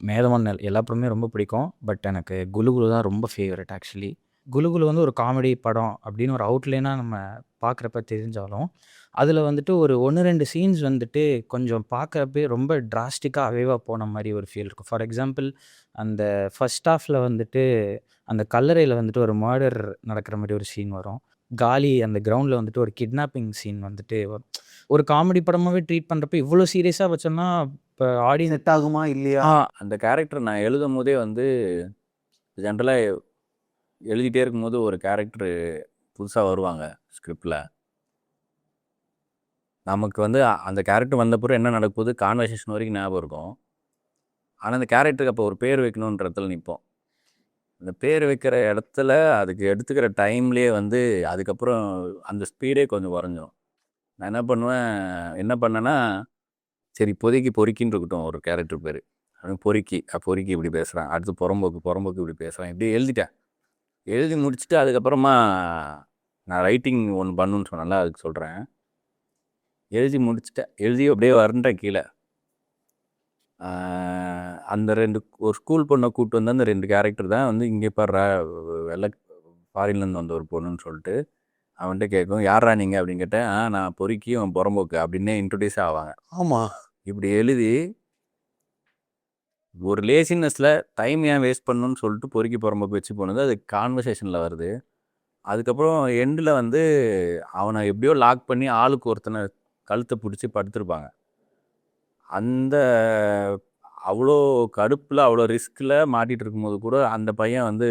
மேதமன் எல்லா படமே ரொம்ப பிடிக்கும். பட் எனக்கு குலுகுலு தான் ரொம்ப ஃபேவரட் ஆக்சுவலி. குலுகுலு வந்து ஒரு காமெடி படம் அப்படின்னு ஒரு அவுட்லைனாக நம்ம பார்க்குறப்ப தெரிஞ்சாலும், அதில் வந்துட்டு ஒரு 1-2 சீன்ஸ் வந்துட்டு கொஞ்சம் பார்க்குறப்பே ரொம்ப டிராஸ்டிக்காக அவேவாக போன மாதிரி ஒரு ஃபீல் இருக்கும். ஃபார் எக்ஸாம்பிள், அந்த ஃபர்ஸ்ட் ஹாஃபில் வந்துட்டு அந்த கல்லறையில் வந்துட்டு ஒரு மர்டர் நடக்கிற மாதிரி ஒரு சீன் வரும். காலி அந்த கிரவுண்டில் வந்துட்டு ஒரு கிட்னாப்பிங் சீன் வந்துட்டு வரும். ஒரு காமெடி படமாகவே ட்ரீட் பண்ணுறப்ப இவ்வளோ சீரியஸாக வச்சோம்னா இப்போ ஆடியன்ஸ் செட் ஆகுமா இல்லையா? அந்த கேரக்டர் நான் எழுதும் போதே வந்து ஜென்ரலாக எழுதிட்டே இருக்கும்போது ஒரு கேரக்டர் புதுசாக வருவாங்க ஸ்கிரிப்டில். நமக்கு வந்து அந்த கேரக்டர் வந்த பிறகு என்ன நடக்க போகுது கான்வர்சேஷன் வரைக்கும் ஞாபகம் இருக்கும். ஆனால் அந்த கேரக்டருக்கு அப்போ ஒரு பேர் வைக்கணுன்ற இடத்துல நிற்போம். அந்த பேர் வைக்கிற இடத்துல அதுக்கு எடுத்துக்கிற டைம்லேயே வந்து அதுக்கப்புறம் அந்த ஸ்பீடே கொஞ்சம் குறைஞ்சிரும். நான் என்ன பண்ணேன்னா, சரி இப்போதைக்கு பொறுக்கின்னு இருக்கட்டும் ஒரு கேரக்டர் பேர். பொறுக்கி பொறுக்கி இப்படி பேசுகிறான், அடுத்து புறம்போக்கு இப்படி பேசுகிறான், இப்படி எழுதிட்டேன். எழுதி முடிச்சுட்டு அதுக்கப்புறமா நான் ரைட்டிங் ஒன்று பண்ணுன்னு சொன்னேன்ல, அதுக்கு சொல்கிறேன். எழுதி முடிச்சுட்டேன், எழுதி அப்படியே வரேன் கீழே. அந்த ஒரு ஸ்கூல் பொண்ணை கூப்பிட்டு வந்து அந்த 2 கேரக்டர் தான் வந்து இங்கே பாடுறா வெள்ளை ஃபாரின்லேருந்து வந்த ஒரு பொண்ணுன்னு சொல்லிட்டு அவன்கிட்ட கேட்கும், யாரா நீங்கள் அப்படின்னு கேட்டேன். நான் பொறுக்கி அவன் புறம்போக்கு அப்படின்னே இன்ட்ரடியூஸ் ஆவாங்க. ஆமாம். இப்படி எழுதி ஒரு லேசினஸில் டைம் ஏன் வேஸ்ட் பண்ணணும்னு சொல்லிட்டு பொறுக்கி புறம்போக்கு வச்சு போனது அது கான்வர்சேஷனில் வருது. அதுக்கப்புறம் எண்டில் வந்து அவனை எப்படியோ லாக் பண்ணி ஆளுக்கு ஒருத்தனை கழுத்தை பிடிச்சி படுத்திருப்பாங்க. அந்த அவ்வளோ கடுப்பில் அவ்வளோ ரிஸ்கில் மாட்டிகிட்டு இருக்கும்போது கூட அந்த பையன் வந்து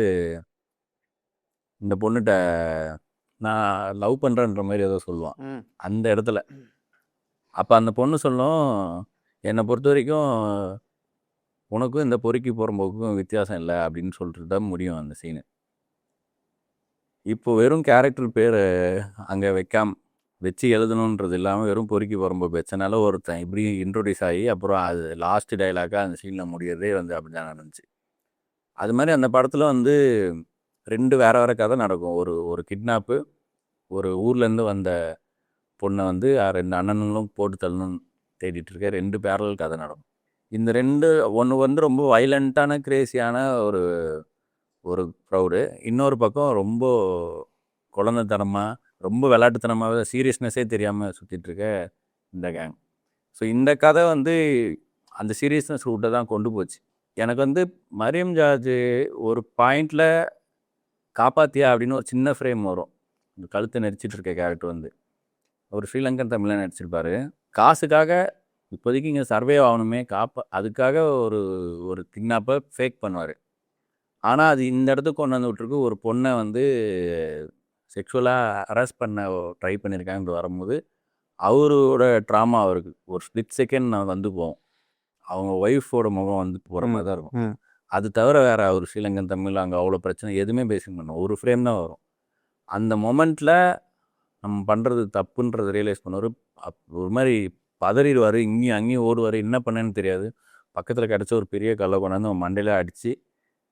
இந்த பொண்ணுகிட்ட நான் லவ் பண்ணுறேன்ற மாதிரி ஏதோ சொல்லுவான் அந்த இடத்துல. அப்போ அந்த பொண்ணு சொல்லும், என்னை பொறுத்த வரைக்கும் உனக்கும் இந்த பொறுக்கி புறம்போக்குக்கும் வித்தியாசம் இல்லை அப்படின்னு சொல்லிட்டு தான் முடியும் அந்த சீனு. இப்போ வெறும் கேரக்டர் பேர் அங்கே வைக்காம வச்சு எழுதணுன்றது இல்லாமல் வெறும் பொறுக்கி பரம்பு வச்சனால ஒருத்தன் இப்படி இன்ட்ரோடியூஸ் ஆகி அப்புறம் அது லாஸ்ட் டைலாக்காக அந்த சீனில் முடியறதே வந்து அப்படி தான் நடந்துச்சு. அது மாதிரி அந்த படத்தில் வந்து 2 வேறு வேறு கதை நடக்கும். ஒரு கிட்னாப்பு, ஒரு ஊர்லேருந்து வந்த பொண்ணை வந்து 2 அண்ணனுங்களும் போட்டு தள்ளணும்னு தேடிட்டு இருக்க 2 பேரல் கதை நடக்கும். இந்த 2 ஒன்று வந்து ரொம்ப வைலண்ட்டான கிரேசியான ஒரு ஒரு க்ரௌடு, இன்னொரு பக்கம் ரொம்ப குழந்தைத்தனமாக ரொம்ப விளையாட்டுத்தனமாகவே சீரியஸ்னஸே தெரியாமல் சுற்றிட்டு இருக்க இந்த கேங். ஸோ இந்த கதை வந்து அந்த சீரியஸ்னஸ் ரூட்டை தான் கொண்டு போச்சு. எனக்கு வந்து மரியம் ஜார்ஜ் ஒரு பாயிண்டில் காப்பாத்தியா அப்படின்னு ஒரு சின்ன ஃப்ரேம் வரும். இந்த கழுத்தை நெரிச்சிட்டு இருக்க கேரக்டர் வந்து அவர் ஸ்ரீலங்கன் தமிழில் நடிச்சிருப்பாரு. காசுக்காக இப்போதைக்கு இங்கே சர்வே ஆகணுமே அதுக்காக ஒரு ஒரு கிட்னாப்பை ஃபேக் பண்ணுவார். ஆனால் அது இந்த இடத்துக்கு கொண்டு வந்து விட்ருக்கு. ஒரு பொண்ணை வந்து செக்ஷுவலாக ஹராஸ் பண்ண ட்ரை பண்ணியிருக்காங்க வரும்போது அவரோட ட்ராமா அவருக்கு ஒரு ஸ்பிளிட் செகண்ட் நான் வந்து போவோம். அவங்க ஒய்ஃபோட முகம் வந்து போகிற மாதிரி தான் இருக்கும். அது தவிர வேறு அவர் ஸ்ரீலங்கன் தமிழ் அங்கே அவ்வளோ பிரச்சனை எதுவுமே பேசிக்க மாட்டோம். ஒரு ஃப்ரேம் தான் வரும். அந்த மொமெண்ட்டில் நம்ம பண்ணுறது தப்புன்றது ரியலைஸ் பண்ணுவார். ஒரு மாதிரி பதறிடுவார், இங்கேயும் அங்கேயும் ஓடுவார். என்ன பண்ணேன்னு தெரியாது. பக்கத்தில் கிடச்ச ஒரு பெரிய கல்லை கொண்டாந்து அவன் மண்டையில் அடித்து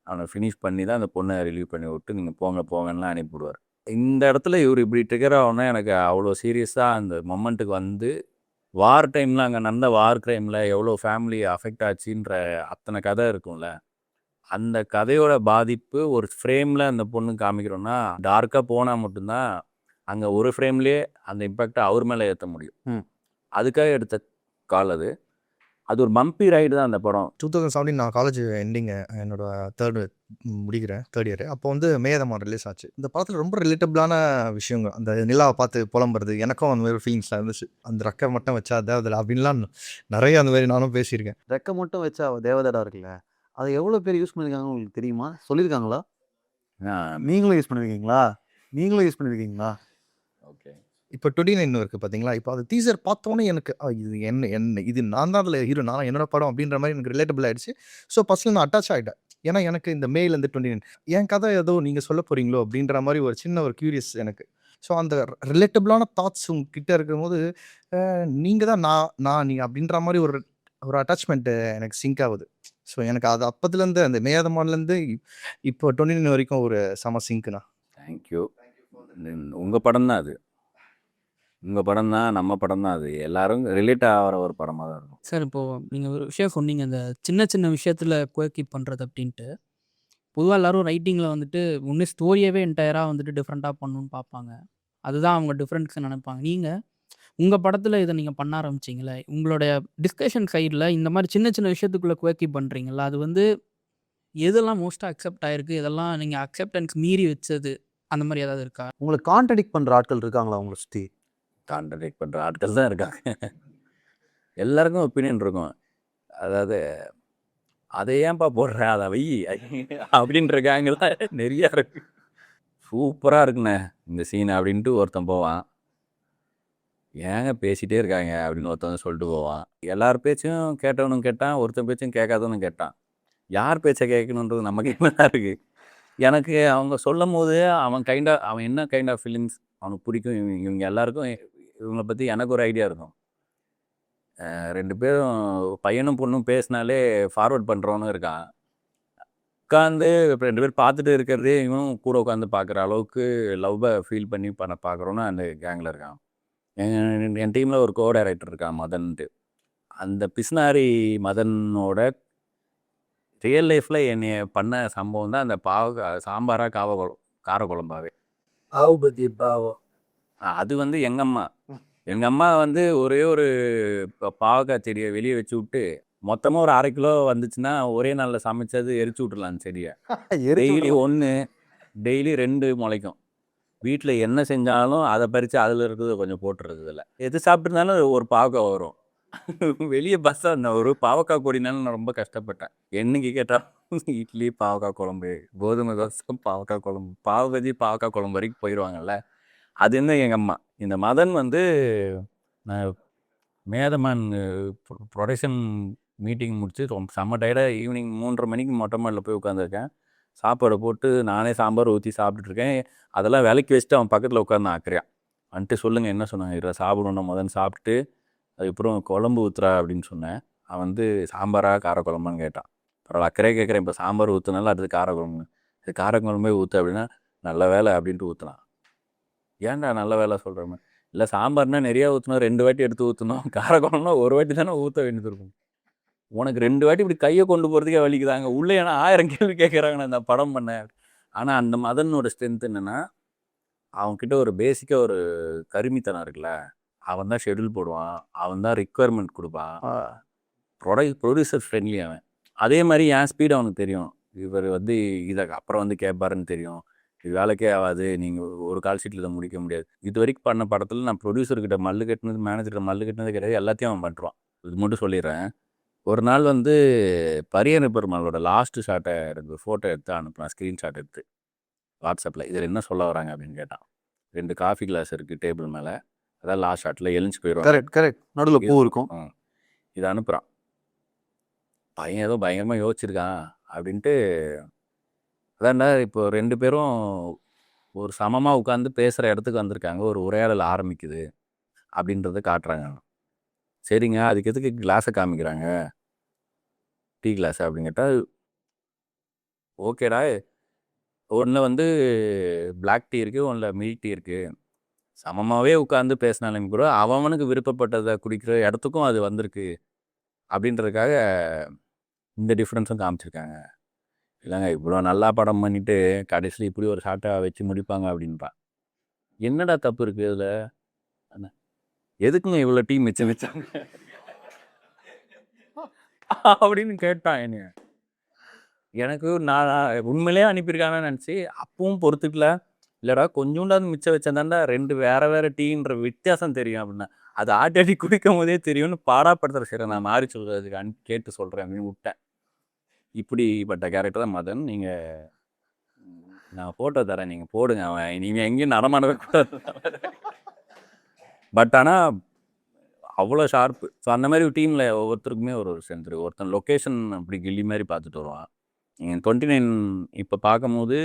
அவனை ஃபினிஷ் பண்ணி தான் அந்த பொண்ணை ரிலீவ் பண்ணி விட்டு நீங்கள் போங்கலாம் அனுப்பிவிடுவார். இந்த இடத்துல இவர் இப்படி ட்ரிகர் ஆகணும்னா எனக்கு அவ்வளோ சீரியஸாக அந்த மொமெண்ட்டுக்கு வந்து வார் டைமில் அங்கே நடந்த வார் க்ரைமில் எவ்வளோ ஃபேமிலி அஃபெக்ட் ஆச்சுன்ற அத்தனை கதை இருக்கும்ல, அந்த கதையோட பாதிப்பு ஒரு ஃப்ரேமில் அந்த பொண்ணு காமிக்கிறோன்னா டார்க்காக போனால் மட்டும்தான் அங்கே ஒரு ஃப்ரேம்லேயே அந்த இம்பேக்டை அவர் மேலே ஏற்ற முடியும். அதுக்காக எடுத்த கால் அது. அது ஒரு மம்பி ரைடு தான் அந்த படம். 2017 நான் காலேஜ் எண்டிங்கு என்னோட தேர்ட் இயர். அப்போ வந்து மேயதமான் ரிலீஸ் ஆச்சு. இந்த படத்தில் ரொம்ப ரிலேட்டபிளான விஷயங்கள், அந்த நிலாவை பார்த்து புலம்புறது, எனக்கும் அந்த மாதிரி ஃபீலிங்ஸ்லாம் இருந்துச்சு. அந்த ரெக்கை மட்டும் வச்சா தேவதடா அப்படின்லாம் நிறைய அந்த மாதிரி நானும் பேசியிருக்கேன். ரெக்கை மட்டும் வச்சா தேவதடா இருக்குல்ல, அதை எவ்வளோ பேர் யூஸ் பண்ணியிருக்காங்க உங்களுக்கு தெரியுமா? சொல்லியிருக்காங்களா? நீங்களும் யூஸ் பண்ணியிருக்கீங்களா? ஓகே. இப்போ 29 இருக்குது பார்த்தீங்களா? இப்போ அது டீசர் பார்த்தோன்னே எனக்கு இது என்ன இது நான் தான் அதில் ஹீரோ, நான் என்னோட படம் அப்படின்ற மாதிரி எனக்கு ரிலேட்டபிள் ஆகிடுச்சு. ஸோ ஃபஸ்ட்டில் நான் அட்டாச் ஆகிட்டேன். ஏன்னா எனக்கு இந்த மேலேருந்து 29 என் கதை ஏதோ நீங்கள் சொல்ல போகிறீங்களோ அப்படின்ற மாதிரி ஒரு சின்ன ஒரு க்யூரியஸ் எனக்கு. ஸோ அந்த ரிலேட்டபிளான தாட்ஸ் உங்ககிட்ட இருக்கும்போது நீங்கள் தான் நீங்கள் அப்படின்ற மாதிரி ஒரு அட்டாச்மெண்ட்டு எனக்கு சிங்க் ஆகுது. ஸோ எனக்கு அது அப்போதுலேருந்து அந்த மேயதமான்லேருந்து இப்போ 29 வரைக்கும் ஒரு செம சிங்க்குண்ணா. தேங்க்யூ. உங்கள் படம் தான் அது. உங்கள் படம் தான், நம்ம படம் தான் அது. எல்லாரும் ரிலேட் ஆகிற ஒரு படமாக தான் இருக்கும். சார் இப்போது நீங்கள் ஒரு விஷயம் சொன்னீங்க, இந்த சின்ன சின்ன விஷயத்தில் கோக்கீப் பண்ணுறது அப்படின்ட்டு. பொதுவாக எல்லாரும் ரைட்டிங்கில் வந்துட்டு ஒன்று ஸ்டோரியவே என்டையராக வந்துட்டு டிஃப்ரெண்ட்டாக பண்ணணும்னு பார்ப்பாங்க. அதுதான் அவங்க டிஃப்ரெண்ட்ஸ் நினைப்பாங்க. நீங்கள் உங்கள் படத்தில் இதை நீங்கள் பண்ண ஆரம்பிச்சிங்களே, உங்களுடைய டிஸ்கஷன் சைடில் இந்த மாதிரி சின்ன சின்ன விஷயத்துக்குள்ளே கோக்கீப் பண்ணுறீங்களா? அது வந்து எதெல்லாம் மோஸ்ட்டாக அக்செப்ட் ஆகிருக்கு, எதெல்லாம் நீங்கள் அக்செப்டன்ஸ் மீறி வச்சது, அந்த மாதிரி ஏதாவது இருக்கா? உங்களுக்கு கான்ட்ரடிக்ட் பண்ணுற ஆட்கள் இருக்காங்களா உங்களை சுற்றி? கான்ட்ரடிக்ட் பண்ணுற ஆட்கள் தான் இருக்காங்க. எல்லாருக்கும் ஒப்பீனியன் இருக்கும். அதாவது அதை ஏன்பா போடுற, அதை வை அப்படின்ற கேங்கெல்லாம் நிறையா இருக்கு. சூப்பராக இருக்குண்ணே இந்த சீன் அப்படின்ட்டு ஒருத்தன் போவான். ஏங்க பேசிகிட்டே இருக்காங்க அப்படின்னு ஒருத்தன் சொல்லிட்டு போவான். எல்லார் பேச்சும் கேட்டவனும் கேட்டான், ஒருத்தன் பேச்சும் கேட்காதவனும் கேட்டான். யார் பேச்சை கேட்கணுன்றது நம்ம கையில் தான் இருக்குது. எனக்கு அவங்க சொல்லும் போது அவன் என்ன கைண்ட் ஆஃப் ஃபிலிம்ஸ் அவனுக்கு பிடிக்கும், இவங்க எல்லாருக்கும் இவங்களை பற்றி எனக்கு ஒரு ஐடியா இருக்கும். 2 பேரும் பையனும் பொண்ணும் பேசினாலே ஃபார்வர்ட் பண்ணுறவனும் இருக்கான். உட்காந்து 2 பேர் பார்த்துட்டு இருக்கிறதே இவனும் கூட உட்காந்து பார்க்குற அளவுக்கு லவ்வை ஃபீல் பண்ணி பார்க்குறோன்னு அந்த கேங்கில் இருக்கான். என் டீமில் ஒரு கோ டைரக்டர் இருக்கான் மதன்ட்டு. அந்த பிஸ்னாரி மதனோட ரியல் லைஃப்பில் என்னை பண்ண சம்பவம் தான் அந்த சாம்பாராக கார குழம்பாவே. அது வந்து எங்கள் அம்மா வந்து ஒரே ஒரு பாவக்காய் செடியை வெளியே வச்சு விட்டு மொத்தமாக ஒரு 1/2 கிலோ வந்துச்சுன்னா ஒரே நாளில் சமைச்சது எரிச்சு விட்டுலாம் செடியை. டெய்லி 1 டெய்லி 2 முளைக்கும். வீட்டில் என்ன செஞ்சாலும் அதை பறித்து அதில் இருக்கிறது கொஞ்சம் போட்டுறது. இல்லை எது சாப்பிட்ருந்தாலும் ஒரு பாவக்காய் வரும். வெளியே பஸ்ஸாக இருந்தேன், ஒரு பாவக்காய் கொடினாலும் நான் ரொம்ப கஷ்டப்பட்டேன். என்னைக்கு கேட்டாலும் இட்லி பாவக்காய் குழம்பு, கோதுமை தோசை பாவக்காய் குழம்பு, பாவ பஜ்ஜி பாவக்காய் குழம்பு வரைக்கும் போயிடுவாங்கல்ல. அது என்ன எங்கள் அம்மா. இந்த மதன் வந்து நான் மேதமான் ப்ரொடக்ஷன் மீட்டிங் முடிச்சு ரொம்ப செம்ம டயர்டாக ஈவினிங் 3:30 மணிக்கு மொட்டை மாடியில் போய் உட்காந்துருக்கேன். சாப்பாடை போட்டு நானே சாம்பார் ஊற்றி சாப்பிட்டுட்ருக்கேன். அதெல்லாம் விலைக்கு வச்சுட்டு அவன் பக்கத்தில் உட்காந்து ஆக்குறான். வந்துட்டு சொல்லுங்கள் என்ன சொன்னாங்க, இதில் சாப்பிடணும் முதல்ல சாப்பிட்டுட்டு அதுக்கப்புறம் குழம்பு ஊற்றுறா அப்படின்னு சொன்னேன். அவன் வந்து சாம்பாரா காரக்குழம்பான்னு கேட்டான். பரவாயில்ல அக்கறையே கேட்குறேன், இப்போ சாம்பார் ஊற்றுனால அடுத்து காரக்குழம்பு, இது காரக்குழம்பே ஊற்று அப்படின்னா நல்ல வேலை அப்படின்ட்டு ஊற்றுனான். ஏன்டா நல்ல வேலை சொல்கிறேன், இல்லை சாம்பார்னா நிறையா ஊற்றணும், 2 வாட்டி எடுத்து ஊற்றணும், காரக்குழம்புனா ஒரு வாட்டி தானே ஊற்ற வேண்டியது இருக்கும். உனக்கு 2 வாட்டி இப்படி கையை கொண்டு போகிறதுக்கே வலிக்குதாங்க, உள்ளே ஏன்னா 1000 கேள்வி கேட்குறாங்க நான் இந்த படம் பண்ணேன். ஆனால் அந்த மதனோட ஸ்ட்ரென்த் என்னென்னா, அவன்கிட்ட ஒரு பேசிக்காக ஒரு கருமித்தனம் இருக்குல்ல, அவன் தான் ஷெட்யூல் போடுவான், அவன் தான் ரிக்குவயர்மெண்ட் கொடுப்பான், ப்ரொடியூசர் ஃப்ரெண்ட்லி அவன். அதே மாதிரி என் ஸ்பீடு அவனுக்கு தெரியும், இவர் வந்து இதை அப்புறம் வந்து கேட்பாருன்னு தெரியும், இது வேலைக்கே ஆகாது, நீங்கள் ஒரு கால் ஷீட்டில் இதை முடிக்க முடியாது. இது வரைக்கும் பண்ண படத்தில் நான் ப்ரொடியூசர்கிட்ட மல்லு கட்டினது, மேனேஜர்கிட்ட மல்லு கட்டினது கிடையாது, எல்லாத்தையும் அவன் பண்ணுறான். இது மட்டும் சொல்லிடுறேன். ஒரு நாள் வந்து பரியன பெருமாளோட லாஸ்ட் ஷாட்டை எனக்கு ஃபோட்டோ எடுத்து அனுப்புனான், ஸ்க்ரீன்ஷாட் எடுத்து வாட்ஸ்அப்பில். இதில் என்ன சொல்ல வராங்க அப்படின்னு கேட்டான். 2 காஃபி கிளாஸ் இருக்குது டேபிள் மேலே, அதான் லாஸ்ட் ஷாட்டில் எழுந்து போயிடுவாங்க. கரெக்ட் நடுவில் பூ இருக்கும். இதை அனுப்புகிறான். பையன் ஏதோ பயங்கரமாக யோசிச்சிருக்கான் அப்படின்ட்டு. அதான்டா இப்போ 2 பேரும் ஒரு சமமாக உட்காந்து பேசுகிற இடத்துக்கு வந்திருக்காங்க, ஒரு உரையாடல் ஆரம்பிக்குது அப்படின்றத காட்டுறாங்க. சரிங்க, அதுக்கு எதுக்கு கிளாஸை காமிக்கிறாங்க, டீ கிளாஸ் அப்படின்னு கேட்டால், ஓகேடா ஒன்றில் வந்து பிளாக் டீ இருக்குது, ஒன்றில் மில்க் டீ இருக்குது, சமமாகவே உட்காந்து பேசினாலும் கூட அவனுக்கு விருப்பப்பட்டதை குடிக்கிற இடத்துக்கும் அது வந்திருக்கு அப்படின்றதுக்காக இந்த டிஃப்ரென்ஸும் காமிச்சிருக்காங்க. இல்லைங்க இவ்வளோ நல்லா படம் பண்ணிவிட்டு கடைசியில் இப்படி ஒரு ஷார்ட்டாக வச்சு முடிப்பாங்க அப்படின்பான். என்னடா தப்பு இருக்குது இதில், என்ன எதுக்குங்க இவ்வளோ டீ மிச்சம் வச்சாங்க அப்படின்னு கேட்டான் என்னைய. எனக்கு நான் உண்மையிலே அனுப்பியிருக்காங்கன்னு நினச்சி அப்பவும் பொறுத்துக்கல. இல்லைடா கொஞ்சோண்டாவது மிச்சம் வச்சதாண்டா 2 வேறு டீன்ற வித்தியாசம் தெரியும் அப்படின்னா, அது ஆட்டி குடிக்கும் போதே தெரியும்னு பாடாப்படுத்துகிற. சரி நான் மாறி சொல்கிறதுக்கு கேட்டு சொல்கிறேன் அப்படின்னு விட்டேன். இப்படிப்பட்ட கேரக்டர் தான் மதன். நீங்கள் நான் ஃபோட்டோ தரேன், நீங்கள் போடுங்க, அவன் நீங்கள் எங்கேயும் நடமாடவே கூடாது. பட் ஆனால் அவ்வளோ ஷார்ப்பு. ஸோ அந்த மாதிரி டீமில் ஒவ்வொருத்தருக்குமே ஒரு ஸ்ட்ரென்த் இருக்குது. ஒருத்தன் லொக்கேஷன் அப்படி கில்லி மாதிரி பார்த்துட்டு வருவான். நீங்கள் 29 இப்போ பார்க்கும்போது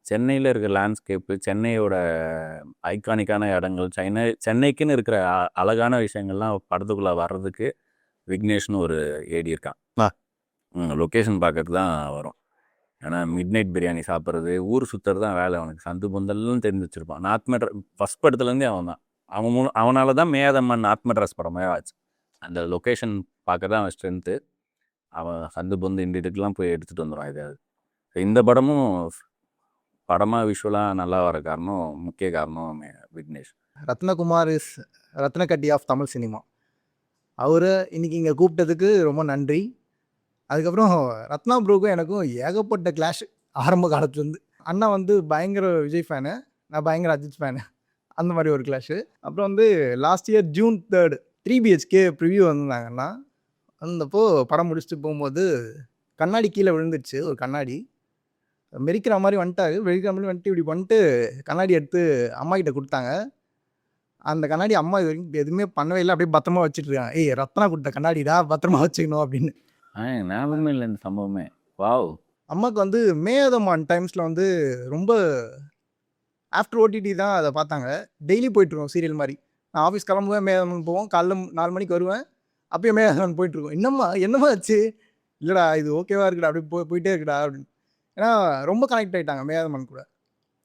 சென்னையில் இருக்கிற லேண்ட்ஸ்கேப்பு, சென்னையோட ஐகானிக்கான இடங்கள், சென்னைக்குன்னு இருக்கிற அழகான விஷயங்கள்லாம் படத்துக்குள்ளே வர்றதுக்கு விக்னேஷ்னு ஒரு ஏடி இருக்கான். லொக்கேஷன் பார்க்கறதுக்கு தான் வரும். ஏன்னா மிட் நைட் பிரியாணி சாப்பிட்றது, ஊர் சுற்றுறது தான் வேலை அவனுக்கு. சந்து பொந்தல்லாம் தெரிஞ்சு வச்சுருப்பான். நார்த் மெட்ராஸ் ஃபஸ்ட் படத்துலேருந்தே அவன் தான். அவனால தான் மேதம்மன் நார்த் மெட்ராஸ் படமே ஆச்சு. அந்த லொக்கேஷன் பார்க்க தான் அவன் ஸ்ட்ரென்த்து. அவன் சந்து பொந்து இந்த இதுக்கெலாம் போய் எடுத்துகிட்டு வந்துடுவான் எதாவது. இந்த படமும் படமாக விஷுவலாக நல்லா வர காரணம், முக்கிய காரணம் விக்னேஷ். ரத்னகுமார் இஸ் ரத்னக்கட்டி ஆஃப் தமிழ் சினிமா. அவர் இன்னைக்கு இங்கே கூப்பிட்டதுக்கு ரொம்ப நன்றி. அதுக்கப்புறம் ரத்னா ப்ரோக்கும் எனக்கும் ஏகப்பட்ட கிளாஷ் ஆரம்ப காலத்துலேருந்து. அண்ணா வந்து பயங்கர விஜய் ஃபேனு, நான் பயங்கர அஜித் ஃபேனு, அந்த மாதிரி ஒரு கிளாஷு. அப்புறம் வந்து last year June 3 3 BHK preview வந்திருந்தாங்கன்னா, வந்தப்போ படம் முடிச்சுட்டு போகும்போது கண்ணாடி கீழே விழுந்துச்சு. ஒரு கண்ணாடி மெரிக்கிற மாதிரி வந்துட்டாரு. வெடிக்கிற மாதிரி வந்துட்டு இப்படி பண்ணிட்டு கண்ணாடி எடுத்து அம்மா கிட்ட கொடுத்தாங்க. அந்த கண்ணாடி அம்மா இது வரைக்கும் எதுவுமே பண்ணவே இல்லை, அப்படியே பத்திரமா வச்சுட்டு இருக்காங்க. ஏய் ரத்னா கொடுத்த கண்ணாடிடா, பத்திரமா வச்சுக்கணும் அப்படின்னு. ஞாபகமே இல்லை இந்த சம்பவமே. வாவ். அம்மாவுக்கு வந்து மேதமான் டைம்ஸில் வந்து ரொம்ப ஆஃப்டர் ஓடிடி தான் அதை பார்த்தாங்க. டெய்லி போயிட்டுருக்கோம் சீரியல் மாதிரி. நான் ஆஃபீஸ் கிளம்புவேன், மேதமான் போவோம், காலைல 4 மணிக்கு வருவேன், அப்பயும் மேதமான் போயிட்டுருக்கோம். என்னம்மா ஆச்சு, இல்லைடா இது ஓகேவா இருக்குடா, அப்படி போயிட்டே இருக்குடா அப்படின்னு. ஏன்னா ரொம்ப கனெக்ட் ஆகிட்டாங்க மேதமான் கூட.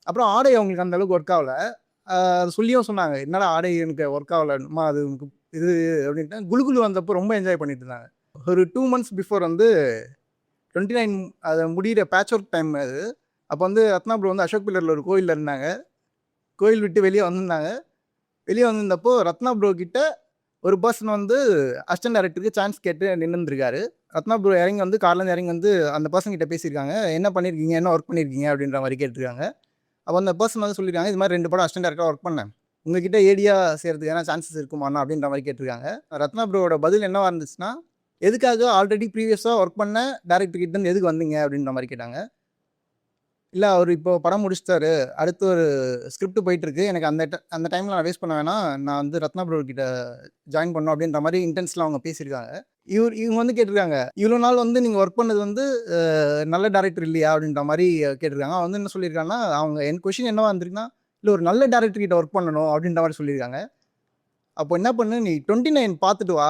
அப்புறம் ஆடை அவங்களுக்கு அந்த அளவுக்கு ஒர்க் ஆகலை. அது சொல்லியும் சொன்னாங்க, என்னடா ஆடை எனக்கு ஒர்க் ஆகலைம்மா, அது உங்களுக்கு இது அப்படின்ட்டு. குலுகுலு வந்தப்போ ரொம்ப என்ஜாய் பண்ணிட்டு இருந்தாங்க. ஒரு 2 months பிஃபோர் வந்து 29 அதை முடிகிற பேட்ச் ஒர்க் டைம் அது. அப்போ வந்து ரத்னா ப்ரோ வந்து அசோக் பில்லரில் ஒரு கோயிலில் இருந்தாங்க. கோயில் விட்டு வெளியே வந்திருந்தாங்க. வெளியே வந்திருந்தப்போ ரத்னா ப்ரோ கிட்ட ஒரு பர்சன் வந்து அசிஸ்டன்ட் டைரக்டருக்கு சான்ஸ் கேட்டு நின்றுருக்காரு. ரத்னா ப்ரோ இறங்கி வந்து கார்லேருந்து இறங்கி வந்து அந்த பர்சன் கிட்ட பேசியிருக்காங்க, என்ன பண்ணியிருக்கீங்க, என்ன ஒர்க் பண்ணியிருக்கீங்க அப்படின்ற மாதிரி கேட்டிருக்காங்க. அப்போ அந்த பர்சன் வந்து சொல்லியிருக்காங்க, இது மாதிரி 2 படம் அசிஸ்டன்ட் டைரக்டராக ஒர்க் பண்ணேன், உங்ககிட்ட ஏடியா செய்கிறதுக்கு ஏன்னா சான்சஸ் இருக்குமாண்ணா அப்படின்ற மாதிரி கேட்டிருக்காங்க. ரத்னா ப்ரோவோட பதில் என்னவா இருந்துச்சுன்னா, எதுக்காக ஆல்ரெடி ப்ரீவியஸாக ஒர்க் பண்ண டேரக்டர் கிட்டேருந்து எதுக்கு வந்தீங்க அப்படின்ற மாதிரி கேட்டாங்க. இல்லை அவர் இப்போ படம் முடிச்சிட்டாரு, அடுத்து ஒரு ஸ்கிரிப்ட் போயிட்டுருக்கு, எனக்கு அந்த டைமில் நான் வேஸ்ட் பண்ண வேணாம், நான் வந்து ரத்னா ப்ரோ கிட்ட ஜாயின் பண்ணோம் அப்படின்ற மாதிரி இன்டென்ஸில் அவங்க பேசியிருக்காங்க. இவங்க வந்து கேட்டிருக்காங்க, இவ்வளோ நாள் வந்து நீங்கள் ஒர்க் பண்ணது வந்து நல்ல டேரக்டர் இல்லையா அப்படின்ற மாதிரி கேட்டிருக்காங்க. அவன் வந்து என்ன சொல்லியிருக்காங்கன்னா, அவங்க என் கொஷின் என்னவா இருந்திருக்குன்னா, இல்லை ஒரு நல்ல டேரக்டர் கிட்ட ஒர்க் பண்ணணும் அப்படின்ற மாதிரி சொல்லியிருக்காங்க. அப்போ என்ன பண்ணு, நீ 29 பார்த்துட்டு வா,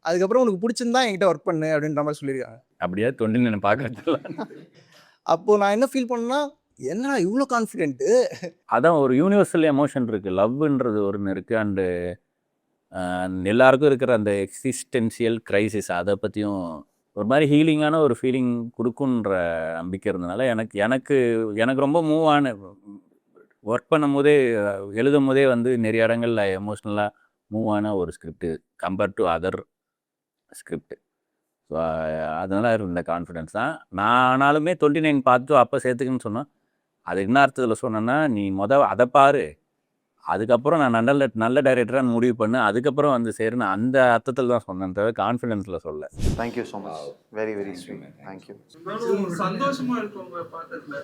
அதுக்கப்புறம் உனக்கு பிடிச்சிருந்தா என்கிட்ட ஒர்க் பண்ணு அப்படின்ற மாதிரி சொல்லியிருக்காங்க. அப்படியே 29 பார்க்கறதுல அப்போ நான் என்ன ஃபீல் பண்ணேன்னா, என்னடா இவ்வளோ கான்ஃபிடென்ட்டு. அதான் ஒரு யூனிவர்சல் எமோஷன் இருக்குது. லவ்ன்றது ஒன்று இருக்குது. அண்டு எல்லாருக்கும் இருக்கிற அந்த எக்ஸிஸ்டென்ஷியல் கிரைசிஸ் அதை பற்றியும் ஒரு மாதிரி ஹீலிங்கான ஒரு ஃபீலிங் கொடுக்குன்ற நம்பிக்கை இருந்தனால எனக்கு எனக்கு எனக்கு ரொம்ப மூவ் ஆன ஒர்க் பண்ணும் போதே எழுதும் போதே வந்து நிறைய இடங்கள்ல எமோஷ்னலாக மூவ் ஆன ஒரு script compared to other script. So அதனால இருந்த கான்ஃபிடென்ஸ் தான். நான் ஆனாலுமே 29 பார்த்து அப்போ சேர்த்துக்குன்னு சொன்னேன். அது என்ன அர்த்தத்தில் சொன்னேன்னா, நீ அதை பாரு, அதுக்கப்புறம் நான் நல்ல டைரக்டராக முடிவு பண்ணு, அதுக்கப்புறம் வந்து சேருன்னு அந்த அர்த்தத்தில் தான் சொன்னேன், தவிர கான்ஃபிடென்ஸில் சொல்ல. Thank you so much. Very very sweet. Thank you. சந்தோஷமா இருக்கும் உங்க பார்த்ததுல.